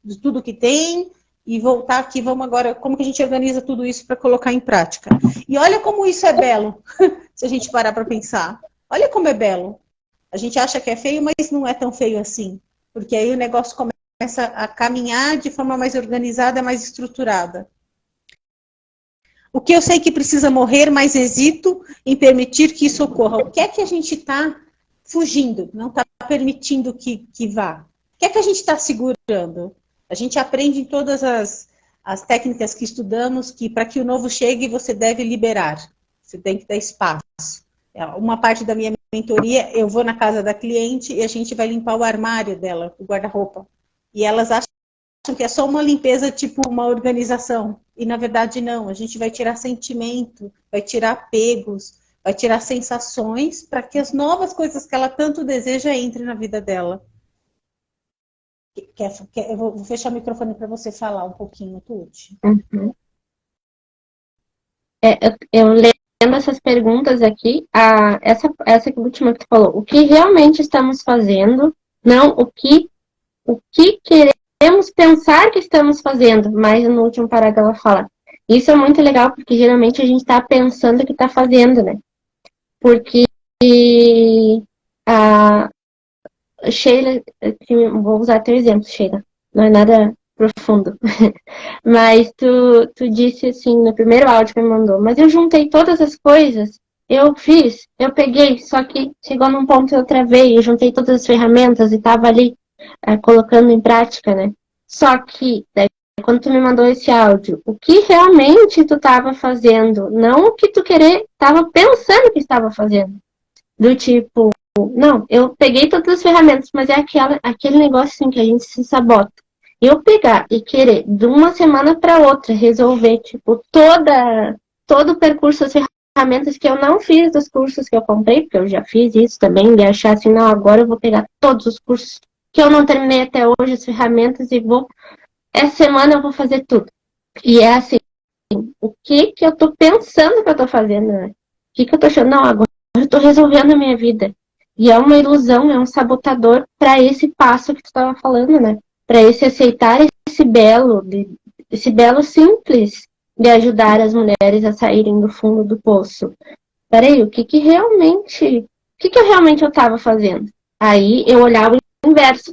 de tudo que tem, e voltar aqui, vamos agora, como que a gente organiza tudo isso para colocar em prática. E olha como isso é belo, se a gente parar para pensar. Olha como é belo. A gente acha que é feio, mas não é tão feio assim. Porque aí o negócio começa a caminhar de forma mais organizada, mais estruturada. O que eu sei que precisa morrer, mas hesito em permitir que isso ocorra. O que é que a gente está fugindo, não está permitindo que vá? O que é que a gente está segurando? A gente aprende em todas as técnicas que estudamos que para que o novo chegue, você deve liberar. Você tem que dar espaço. Uma parte da minha mentoria, eu vou na casa da cliente e a gente vai limpar o armário dela, o guarda-roupa. E elas acham que é só uma limpeza, tipo uma organização. E na verdade não, a gente vai tirar sentimento, vai tirar apegos, vai tirar sensações para que as novas coisas que ela tanto deseja entrem na vida dela. Eu vou fechar o microfone para você falar um pouquinho, Tuti. Uhum. Eu lendo essas perguntas aqui, essa última que tu falou, o que realmente estamos fazendo, não o que queremos pensar que estamos fazendo, mas no último parágrafo ela fala. Isso é muito legal, porque geralmente a gente está pensando que está fazendo, né? Porque a Sheila, vou usar teu exemplo, Sheila, não é nada profundo, mas tu disse assim no primeiro áudio que me mandou, mas eu juntei todas as coisas, eu fiz, eu peguei, só que chegou num ponto eu travei, eu juntei todas as ferramentas e tava ali colocando em prática, né? Só que daí, quando tu me mandou esse áudio, o que realmente tu tava fazendo, não o que tu tava pensando que estava fazendo, do tipo, não, eu peguei todas as ferramentas, mas é aquele negócio assim que a gente se sabota. Eu pegar e querer, de uma semana para outra, resolver, tipo, todo o percurso, as ferramentas que eu não fiz dos cursos que eu comprei, porque eu já fiz isso também, de achar assim, não, agora eu vou pegar todos os cursos que eu não terminei até hoje, as ferramentas, e essa semana eu vou fazer tudo. E é assim, o que eu tô pensando que eu tô fazendo, né? O que eu tô achando? Não, agora eu tô resolvendo a minha vida. E é uma ilusão, é um sabotador para esse passo que tu estava falando, né? Para esse aceitar esse belo simples de ajudar as mulheres a saírem do fundo do poço. Peraí, o que eu realmente eu estava fazendo? Aí eu olhava o inverso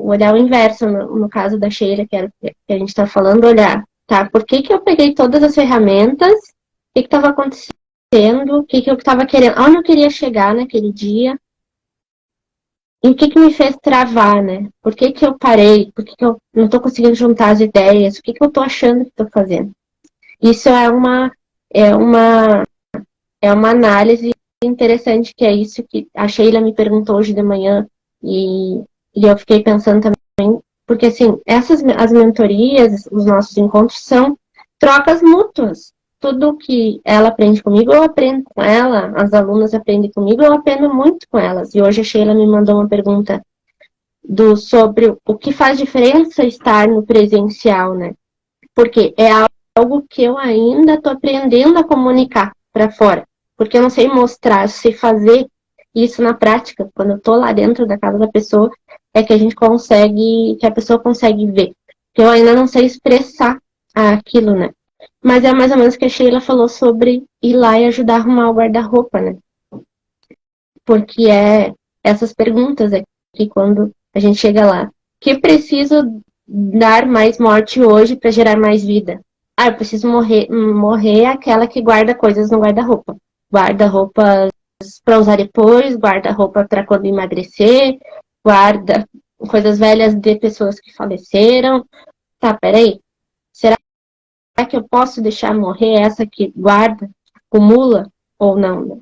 olhar o inverso, no caso da Sheila, que a gente está falando, olhar, tá? Por que eu peguei todas as ferramentas? O que estava acontecendo? O que eu estava querendo? Onde eu queria chegar naquele dia? E o que me fez travar, né? Por que eu parei? Por que eu não estou conseguindo juntar as ideias? O que eu estou achando que estou fazendo? Isso é uma, é uma análise interessante, que é isso que a Sheila me perguntou hoje de manhã, e eu fiquei pensando também, porque assim, as mentorias, os nossos encontros são trocas mútuas. Tudo que ela aprende comigo, eu aprendo com ela, as alunas aprendem comigo, eu aprendo muito com elas. E hoje a Sheila me mandou uma pergunta sobre o que faz diferença estar no presencial, né? Porque é algo que eu ainda estou aprendendo a comunicar para fora. Porque eu não sei mostrar, eu sei fazer isso na prática. Quando eu estou lá dentro da casa da pessoa, é que que a pessoa consegue ver. Porque eu ainda não sei expressar aquilo, né? Mas é mais ou menos o que a Sheila falou sobre ir lá e ajudar a arrumar o guarda-roupa, né? Porque essas perguntas aqui, quando a gente chega lá. Que preciso dar mais morte hoje para gerar mais vida? Ah, eu preciso morrer aquela que guarda coisas no guarda-roupa. Guarda-roupa para usar depois, guarda-roupa para quando emagrecer, guarda coisas velhas de pessoas que faleceram. Tá, peraí. Será que eu posso deixar morrer essa que guarda, acumula ou não?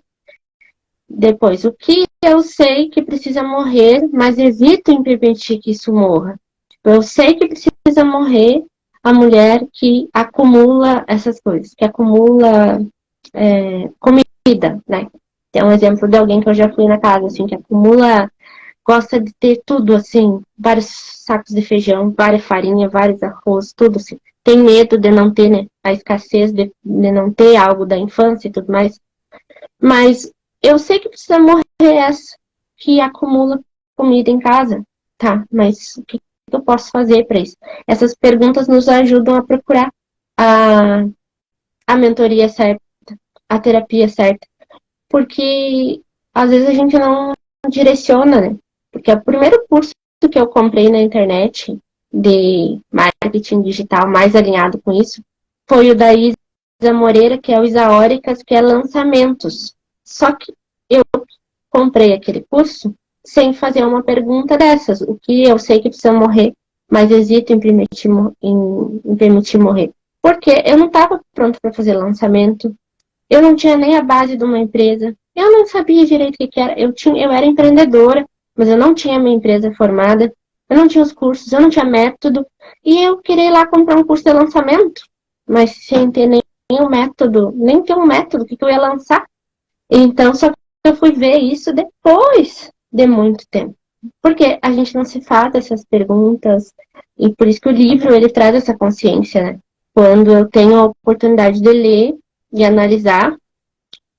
Depois, o que eu sei que precisa morrer, mas evito em permitir que isso morra? Eu sei que precisa morrer a mulher que acumula essas coisas, que acumula comida, né? Tem um exemplo de alguém que eu já fui na casa, assim, que acumula, gosta de ter tudo, assim, vários sacos de feijão, várias farinha, vários arroz, tudo assim. Tem medo de não ter, né, a escassez de não ter algo da infância e tudo mais. Mas eu sei que precisa morrer essa que acumula comida em casa, tá? Mas o que eu posso fazer para isso? Essas perguntas nos ajudam a procurar a, a mentoria certa, a terapia certa, porque às vezes a gente não direciona, né? Porque o primeiro curso que eu comprei na internet de marketing digital mais alinhado com isso foi o da Isa Moreira, que é o Isaóricas, que é lançamentos. Só que eu comprei aquele curso sem fazer uma pergunta dessas. O que eu sei que precisa morrer, mas hesito em permitir morrer. Porque eu não estava pronto para fazer lançamento. Eu não tinha nem a base de uma empresa. Eu não sabia direito o que era. Eu era empreendedora, mas eu não tinha minha empresa formada. eu não tinha os cursos, eu não tinha método, e eu queria ir lá comprar um curso de lançamento, mas sem ter nenhum método, nem ter um método, o que eu ia lançar. Então, só que eu fui ver isso depois de muito tempo. Porque a gente não se faz essas perguntas, e por isso que o livro, ele traz essa consciência, né? Quando eu tenho a oportunidade de ler e analisar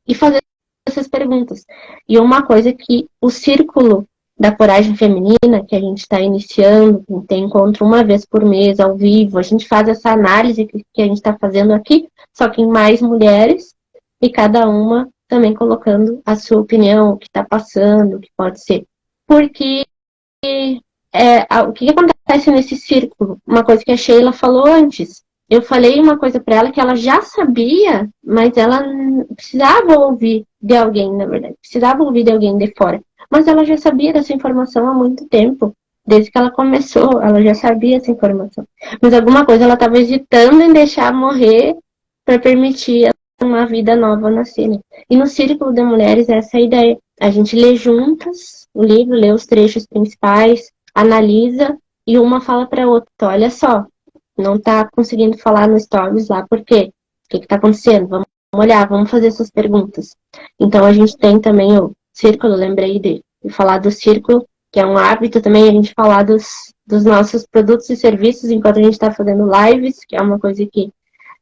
e fazer essas perguntas. E uma coisa que o círculo da coragem feminina, que a gente está iniciando, tem encontro uma vez por mês, ao vivo, a gente faz essa análise que a gente está fazendo aqui, só que em mais mulheres, e cada uma também colocando a sua opinião, o que está passando, o que pode ser. Porque o que acontece nesse círculo? Uma coisa que a Sheila falou antes. Eu falei uma coisa para ela que ela já sabia, mas ela precisava ouvir de alguém, na verdade. Precisava ouvir de alguém de fora. Mas ela já sabia dessa informação há muito tempo. Desde que ela começou, ela já sabia essa informação. Mas alguma coisa ela estava hesitando em deixar morrer para permitir uma vida nova nascer. Né? E no Círculo de Mulheres, essa é a ideia. A gente lê juntas o livro, lê os trechos principais, analisa e uma fala para a outra: olha só, não está conseguindo falar no Stories lá, por quê? O que está acontecendo? Vamos olhar, vamos fazer essas perguntas. Então a gente tem também o círculo, lembrei de falar do círculo, que é um hábito também a gente falar dos nossos produtos e serviços enquanto a gente está fazendo lives, que é uma coisa que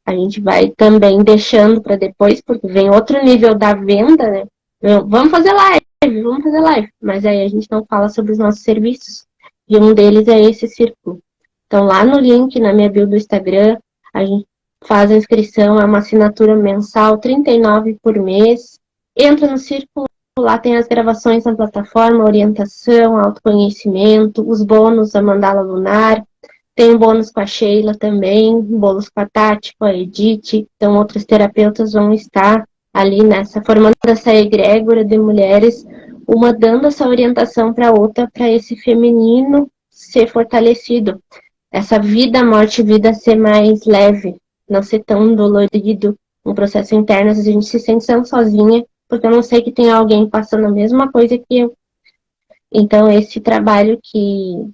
a gente vai também deixando para depois, porque vem outro nível da venda, né? Vamos fazer live, mas aí a gente não fala sobre os nossos serviços. E um deles é esse círculo. Então, lá no link, na minha bio do Instagram, a gente faz a inscrição, é uma assinatura mensal, R$39 por mês. Entra no círculo, lá tem as gravações na plataforma, orientação, autoconhecimento, os bônus da mandala lunar. Tem um bônus com a Sheila também, bônus com a Tati, com a Edith. Então, outros terapeutas vão estar ali formando essa egrégora de mulheres, uma dando essa orientação para a outra, para esse feminino ser fortalecido. Essa vida, morte, vida ser mais leve, não ser tão dolorido, um processo interno, às vezes a gente se sente tão sozinha, porque eu não sei que tem alguém passando a mesma coisa que eu. Então, esse trabalho que,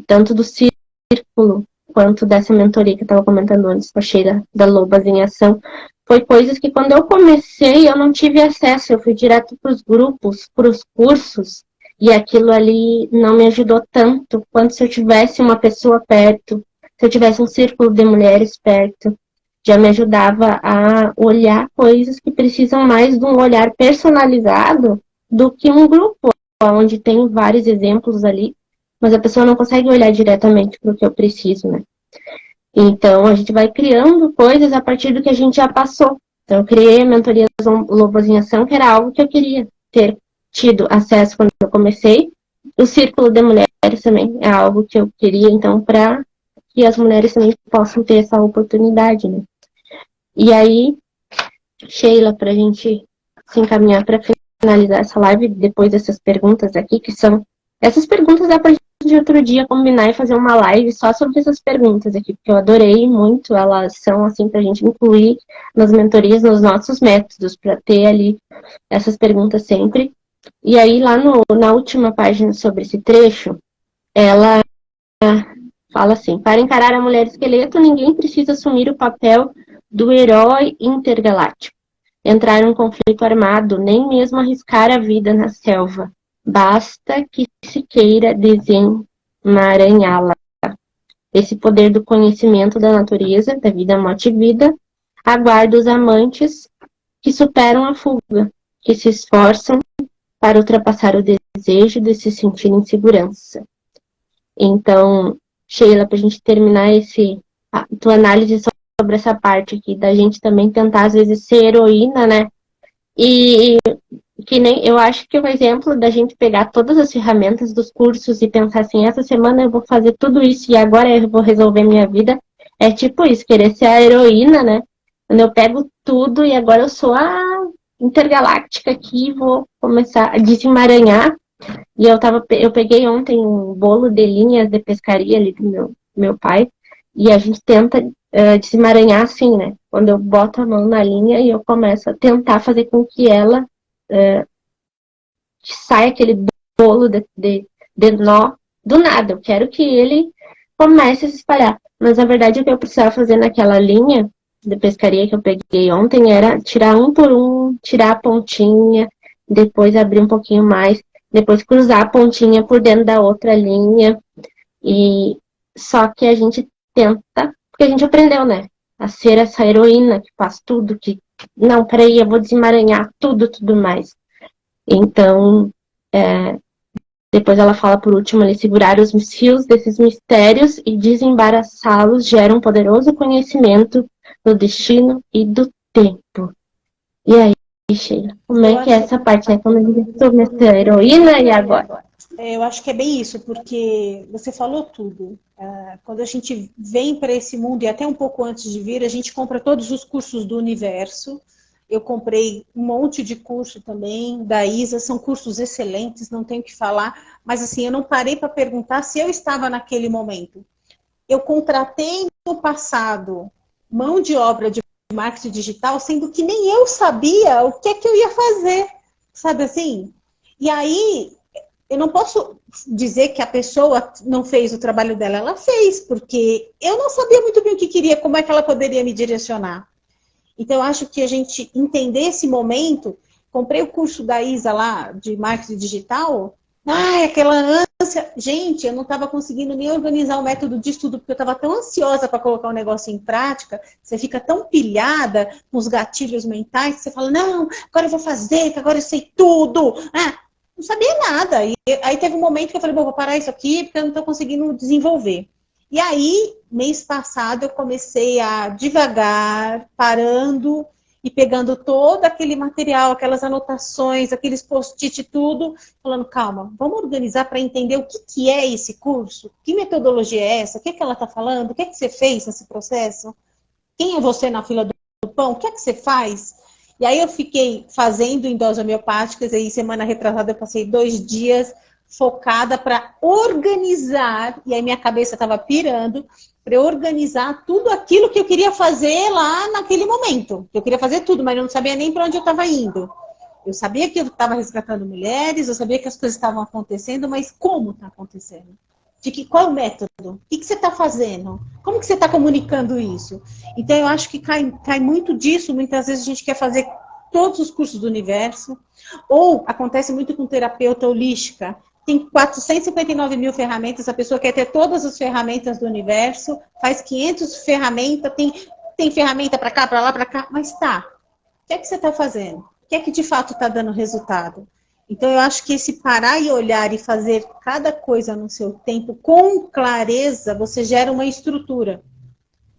tanto do círculo, quanto dessa mentoria que eu estava comentando antes com a Sheila da Lobas em Ação, foi coisas que quando eu comecei eu não tive acesso, eu fui direto para os grupos, para os cursos, e aquilo ali não me ajudou tanto quanto se eu tivesse uma pessoa perto, se eu tivesse um círculo de mulheres perto, já me ajudava a olhar coisas que precisam mais de um olhar personalizado do que um grupo, onde tem vários exemplos ali, mas a pessoa não consegue olhar diretamente para o que eu preciso, né? Então, a gente vai criando coisas a partir do que a gente já passou. Então, eu criei a mentoria Lobas em Ação, que era algo que eu queria ter tido acesso quando eu comecei. O Círculo de Mulheres também é algo que eu queria, então, para que as mulheres também possam ter essa oportunidade, né? E aí, Sheila, para a gente se encaminhar para finalizar essa live, depois dessas perguntas aqui, que são... Essas perguntas dá para de outro dia combinar e fazer uma live só sobre essas perguntas aqui, porque eu adorei muito, elas são assim pra gente incluir nas mentorias, nos nossos métodos, para ter ali essas perguntas sempre. E aí lá na última página sobre esse trecho, ela fala assim: para encarar a mulher esqueleto, ninguém precisa assumir o papel do herói intergaláctico, entrar em um conflito armado, nem mesmo arriscar a vida na selva. Basta que se queira desemaranhá-la. Esse poder do conhecimento da natureza, da vida, morte e vida, aguarda os amantes que superam a fuga, que se esforçam para ultrapassar o desejo de se sentir em segurança. Então, Sheila, para a gente terminar a tua análise sobre essa parte aqui, da gente também tentar, às vezes, ser heroína, né? E que nem, eu acho que o exemplo da gente pegar todas as ferramentas dos cursos e pensar assim, essa semana eu vou fazer tudo isso e agora eu vou resolver minha vida, é tipo isso, querer ser a heroína, né? Quando eu pego tudo e agora eu sou a intergaláctica aqui, vou começar a desemaranhar. E eu peguei ontem um bolo de linhas de pescaria ali do meu pai, e a gente tenta desemaranhar assim, né? Quando eu boto a mão na linha e eu começo a tentar fazer com que ela saia aquele bolo de nó do nada, eu quero que ele comece a se espalhar. Mas na verdade o que eu precisava fazer naquela linha de pescaria que eu peguei ontem era tirar um por um, tirar a pontinha, depois abrir um pouquinho mais, depois cruzar a pontinha por dentro da outra linha. E só que a gente tenta, porque a gente aprendeu, né? A ser essa heroína que faz tudo, que não, peraí, eu vou desemaranhar tudo, tudo mais. Então, depois ela fala por último ali, segurar os fios desses mistérios e desembaraçá-los gera um poderoso conhecimento do destino e do tempo. E aí, Sheila, como Eu é que é acho, essa parte, né? Como eu sou essa heroína e agora? eu acho que é bem isso, porque você falou tudo. Quando a gente vem para esse mundo, e até um pouco antes de vir, a gente compra todos os cursos do universo. Eu comprei um monte de curso também da ISA, são cursos excelentes, não tenho o que falar, mas assim, eu não parei para perguntar se eu estava naquele momento. Eu contratei no passado mão de obra de marketing digital, sendo que nem eu sabia o que é que eu ia fazer, sabe assim? E aí, eu não posso dizer que a pessoa não fez o trabalho dela, ela fez, porque eu não sabia muito bem o que queria, como é que ela poderia me direcionar. Então, eu acho que a gente entender esse momento, comprei o curso da Isa lá, de marketing digital, aquela ânsia. Gente, eu não estava conseguindo nem organizar o método de estudo, porque eu estava tão ansiosa para colocar o negócio em prática, você fica tão pilhada com os gatilhos mentais, que você fala, não, agora eu vou fazer, que agora eu sei tudo. Não sabia nada. E aí teve um momento que eu falei, vou parar isso aqui, porque eu não estou conseguindo desenvolver. E aí, mês passado, eu comecei a devagar, parando e pegando todo aquele material, aquelas anotações, aqueles post-it, tudo, falando, calma, vamos organizar para entender o que, que é esse curso, que metodologia é essa, o que, que ela está falando, o que, que você fez nesse processo, quem é você na fila do pão, o que é que você faz? E aí eu fiquei fazendo em doses homeopáticas, aí semana retrasada eu passei 2 dias focada para organizar, e aí minha cabeça estava pirando, para organizar tudo aquilo que eu queria fazer lá naquele momento. Eu queria fazer tudo, mas eu não sabia nem para onde eu estava indo. Eu sabia que eu estava resgatando mulheres, eu sabia que as coisas estavam acontecendo, mas como está acontecendo? Qual é o método? O que você está fazendo? Como que você está comunicando isso? Então, eu acho que cai muito disso. Muitas vezes a gente quer fazer todos os cursos do universo, ou acontece muito com terapeuta holística. Tem 459 mil ferramentas, a pessoa quer ter todas as ferramentas do universo, faz 500 ferramentas, tem ferramenta para cá, para lá, para cá, mas tá. O que é que você está fazendo? O que é que de fato está dando resultado? Então, eu acho que esse parar e olhar e fazer cada coisa no seu tempo com clareza, você gera uma estrutura.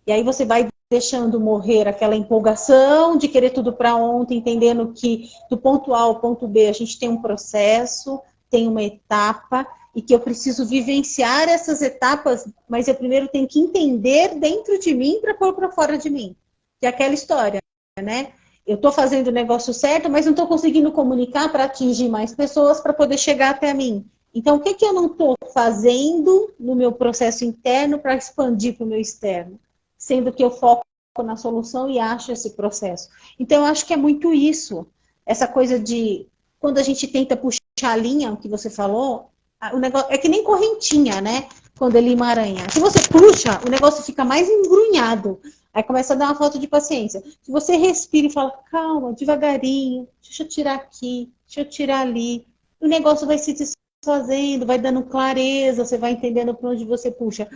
E aí você vai deixando morrer aquela empolgação de querer tudo para ontem, entendendo que do ponto A ao ponto B a gente tem um processo, tem uma etapa, e que eu preciso vivenciar essas etapas, mas eu primeiro tenho que entender dentro de mim para pôr para fora de mim. Que é aquela história, né? Eu estou fazendo o negócio certo, mas não estou conseguindo comunicar para atingir mais pessoas para poder chegar até mim. Então, o que, que eu não estou fazendo no meu processo interno para expandir para o meu externo? Sendo que eu foco na solução e acho esse processo. Então, eu acho que é muito isso. Essa coisa de, quando a gente tenta puxar a linha, o que você falou, o negócio é que nem correntinha, né? Quando ele emaranha. Se você puxa, o negócio fica mais engrunhado. Aí começa a dar uma falta de paciência. Se você respira e fala, calma, devagarinho, deixa eu tirar aqui, deixa eu tirar ali, o negócio vai se desfazendo, vai dando clareza, você vai entendendo para onde você puxa.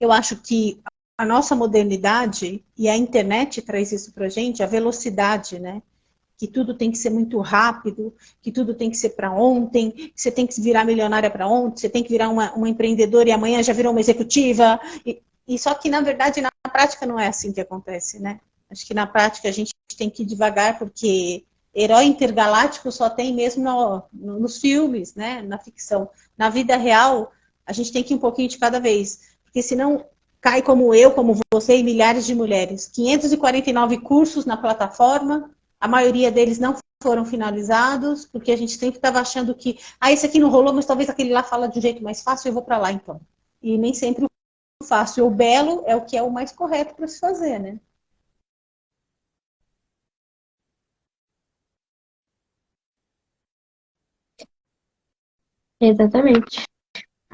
Eu acho que a nossa modernidade, e a internet traz isso para a gente, a velocidade, né? Que tudo tem que ser muito rápido, que tudo tem que ser para ontem, que você tem que virar milionária para ontem, você tem que virar uma empreendedora e amanhã já virou uma executiva. E só que, na verdade, na prática não é assim que acontece, né? Acho que na prática a gente tem que ir devagar, porque herói intergaláctico só tem mesmo nos filmes, né? Na ficção. Na vida real, a gente tem que ir um pouquinho de cada vez, porque senão cai como eu, como você e milhares de mulheres. 549 cursos na plataforma, a maioria deles não foram finalizados, porque a gente sempre estava achando que, esse aqui não rolou, mas talvez aquele lá fala de um jeito mais fácil, eu vou para lá então. E nem sempre o fácil ou belo é o que é o mais correto para se fazer, né? Exatamente.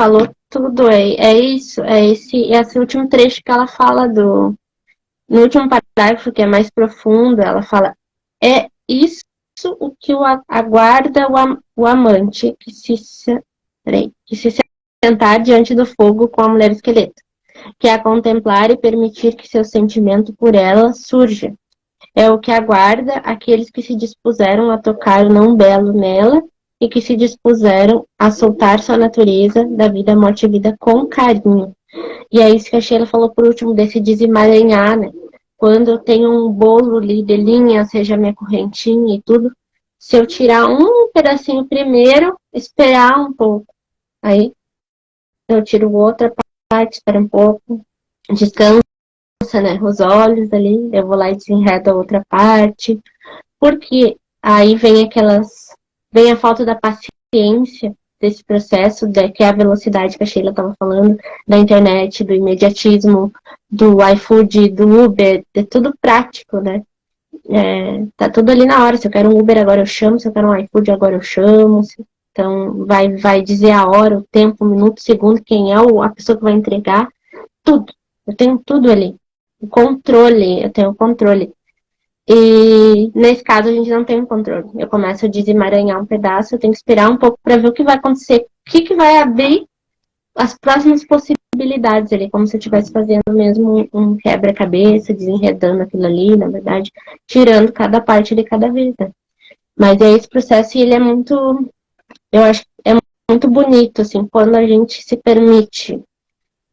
falou tudo, é isso, esse último trecho que ela fala no último parágrafo, que é mais profundo, ela fala, é isso o que aguarda o amante que se sentar diante do fogo com a mulher esqueleto, que é a contemplar e permitir que seu sentimento por ela surja. É o que aguarda aqueles que se dispuseram a tocar o não belo nela e que se dispuseram a soltar sua natureza da vida, morte e vida com carinho. E é isso que a Sheila falou por último, desse desemaranhar, né? Quando eu tenho um bolo ali de linha, seja minha correntinha e tudo, se eu tirar um pedacinho primeiro, esperar um pouco. Aí eu tiro outra parte, espera um pouco, descansa, né? Os olhos ali, eu vou lá e desenredo a outra parte. Porque aí vem a falta da paciência desse processo, que é a velocidade que a Sheila estava falando, da internet, do imediatismo, do iFood, do Uber, é tudo prático, né? Tá tudo ali na hora. Se eu quero um Uber, agora eu chamo. Se eu quero um iFood, agora eu chamo. Então, vai dizer a hora, o tempo, o minuto, o segundo, quem é a pessoa que vai entregar. Tudo. Eu tenho tudo ali. O controle, eu tenho o controle. E nesse caso a gente não tem um controle. Eu começo a desemaranhar um pedaço, eu tenho que esperar um pouco para ver o que vai acontecer, o que vai abrir as próximas possibilidades ali, como se eu estivesse fazendo mesmo um quebra-cabeça, desenredando aquilo ali, na verdade, tirando cada parte de cada vez, né? Mas é esse processo e ele é muito, eu acho, é muito bonito, assim, quando a gente se permite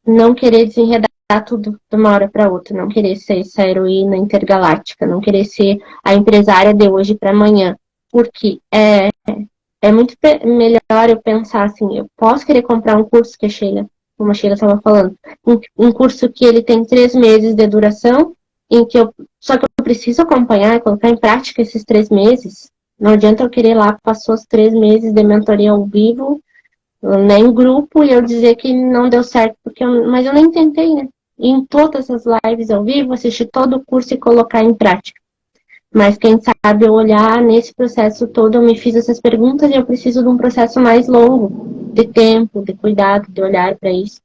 não querer desenredar tudo de uma hora para outra, não querer ser essa heroína intergaláctica, não querer ser a empresária de hoje para amanhã, porque é muito melhor eu pensar assim, eu posso querer comprar um curso que como a Sheila estava falando, um curso que ele tem 3 meses de duração, só que eu preciso acompanhar e colocar em prática esses 3 meses. Não adianta eu querer lá, passou os 3 meses de mentoria ao vivo, né, em grupo, e eu dizer que não deu certo, mas eu nem tentei, né? E em todas as lives ao vivo, assistir todo o curso e colocar em prática. Mas quem sabe eu olhar nesse processo todo, eu me fiz essas perguntas e eu preciso de um processo mais longo, de tempo, de cuidado, de olhar para isso.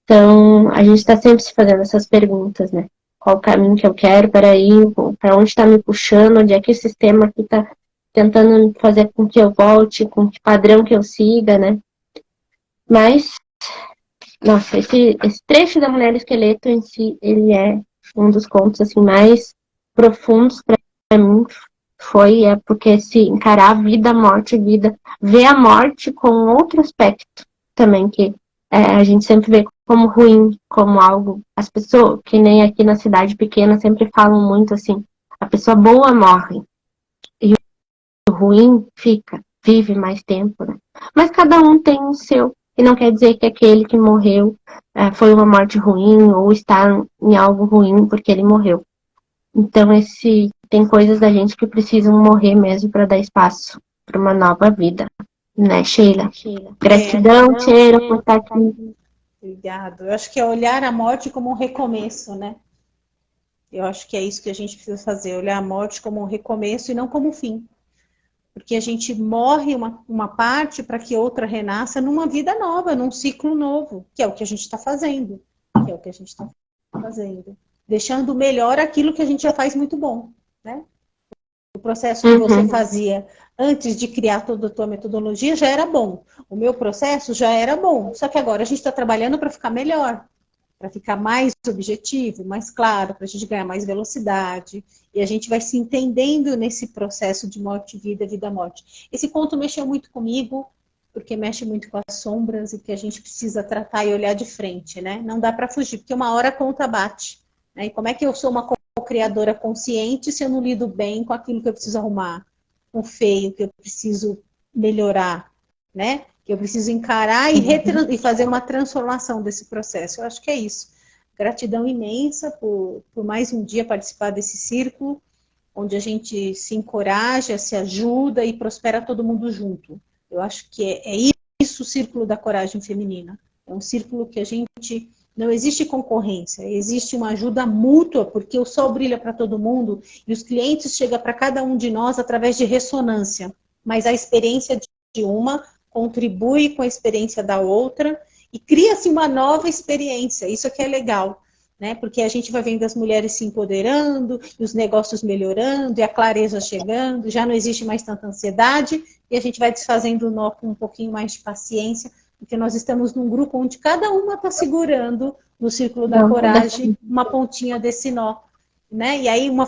Então, a gente está sempre se fazendo essas perguntas, né? Qual o caminho que eu quero para ir, para onde está me puxando, onde é que o sistema aqui está tentando fazer com que eu volte, com que padrão que eu siga, né? Mas, nossa, esse trecho da Mulher Esqueleto em si, ele é um dos contos assim mais profundos para mim. Porque se encarar a vida, a morte, ver a morte com outro aspecto também, que a gente sempre vê como ruim, como algo, as pessoas, que nem aqui na cidade pequena, sempre falam muito assim, a pessoa boa morre, e o ruim vive mais tempo, né? Mas cada um tem o seu, e não quer dizer que aquele que morreu foi uma morte ruim, ou está em algo ruim porque ele morreu. Então, tem coisas da gente que precisam morrer mesmo para dar espaço para uma nova vida, né, Sheila? Gratidão, Sheila, por estar aqui. Obrigado. Eu acho que é olhar a morte como um recomeço, né? Eu acho que é isso que a gente precisa fazer, olhar a morte como um recomeço e não como um fim. Porque a gente morre uma parte para que outra renasça numa vida nova, num ciclo novo, que é o que a gente está fazendo. Deixando melhor aquilo que a gente já faz muito bom, né? O processo que você fazia antes de criar toda a tua metodologia já era bom. O meu processo já era bom. Só que agora a gente está trabalhando para ficar melhor, para ficar mais objetivo, mais claro, para a gente ganhar mais velocidade. E a gente vai se entendendo nesse processo de morte, vida, vida-morte. Esse conto mexeu muito comigo, porque mexe muito com as sombras e que a gente precisa tratar e olhar de frente, né? Não dá para fugir, porque uma hora a conta bate. Né? E como é que eu sou uma criadora consciente se eu não lido bem com aquilo que eu preciso arrumar, com o feio que eu preciso melhorar, né? Que eu preciso encarar e fazer uma transformação desse processo. Eu acho que é isso. Gratidão imensa por mais um dia participar desse círculo, onde a gente se encoraja, se ajuda e prospera todo mundo junto. Eu acho que é isso o círculo da coragem feminina. É um círculo que a gente... Não existe concorrência, existe uma ajuda mútua, porque o sol brilha para todo mundo e os clientes chegam para cada um de nós através de ressonância. Mas a experiência de uma contribui com a experiência da outra E cria-se uma nova experiência, isso aqui é legal, né? Porque a gente vai vendo as mulheres se empoderando, e os negócios melhorando, e a clareza chegando, já não existe mais tanta ansiedade, e a gente vai desfazendo o nó com um pouquinho mais de paciência, porque nós estamos num grupo onde cada uma está segurando no círculo da coragem uma pontinha desse nó, né? E aí uma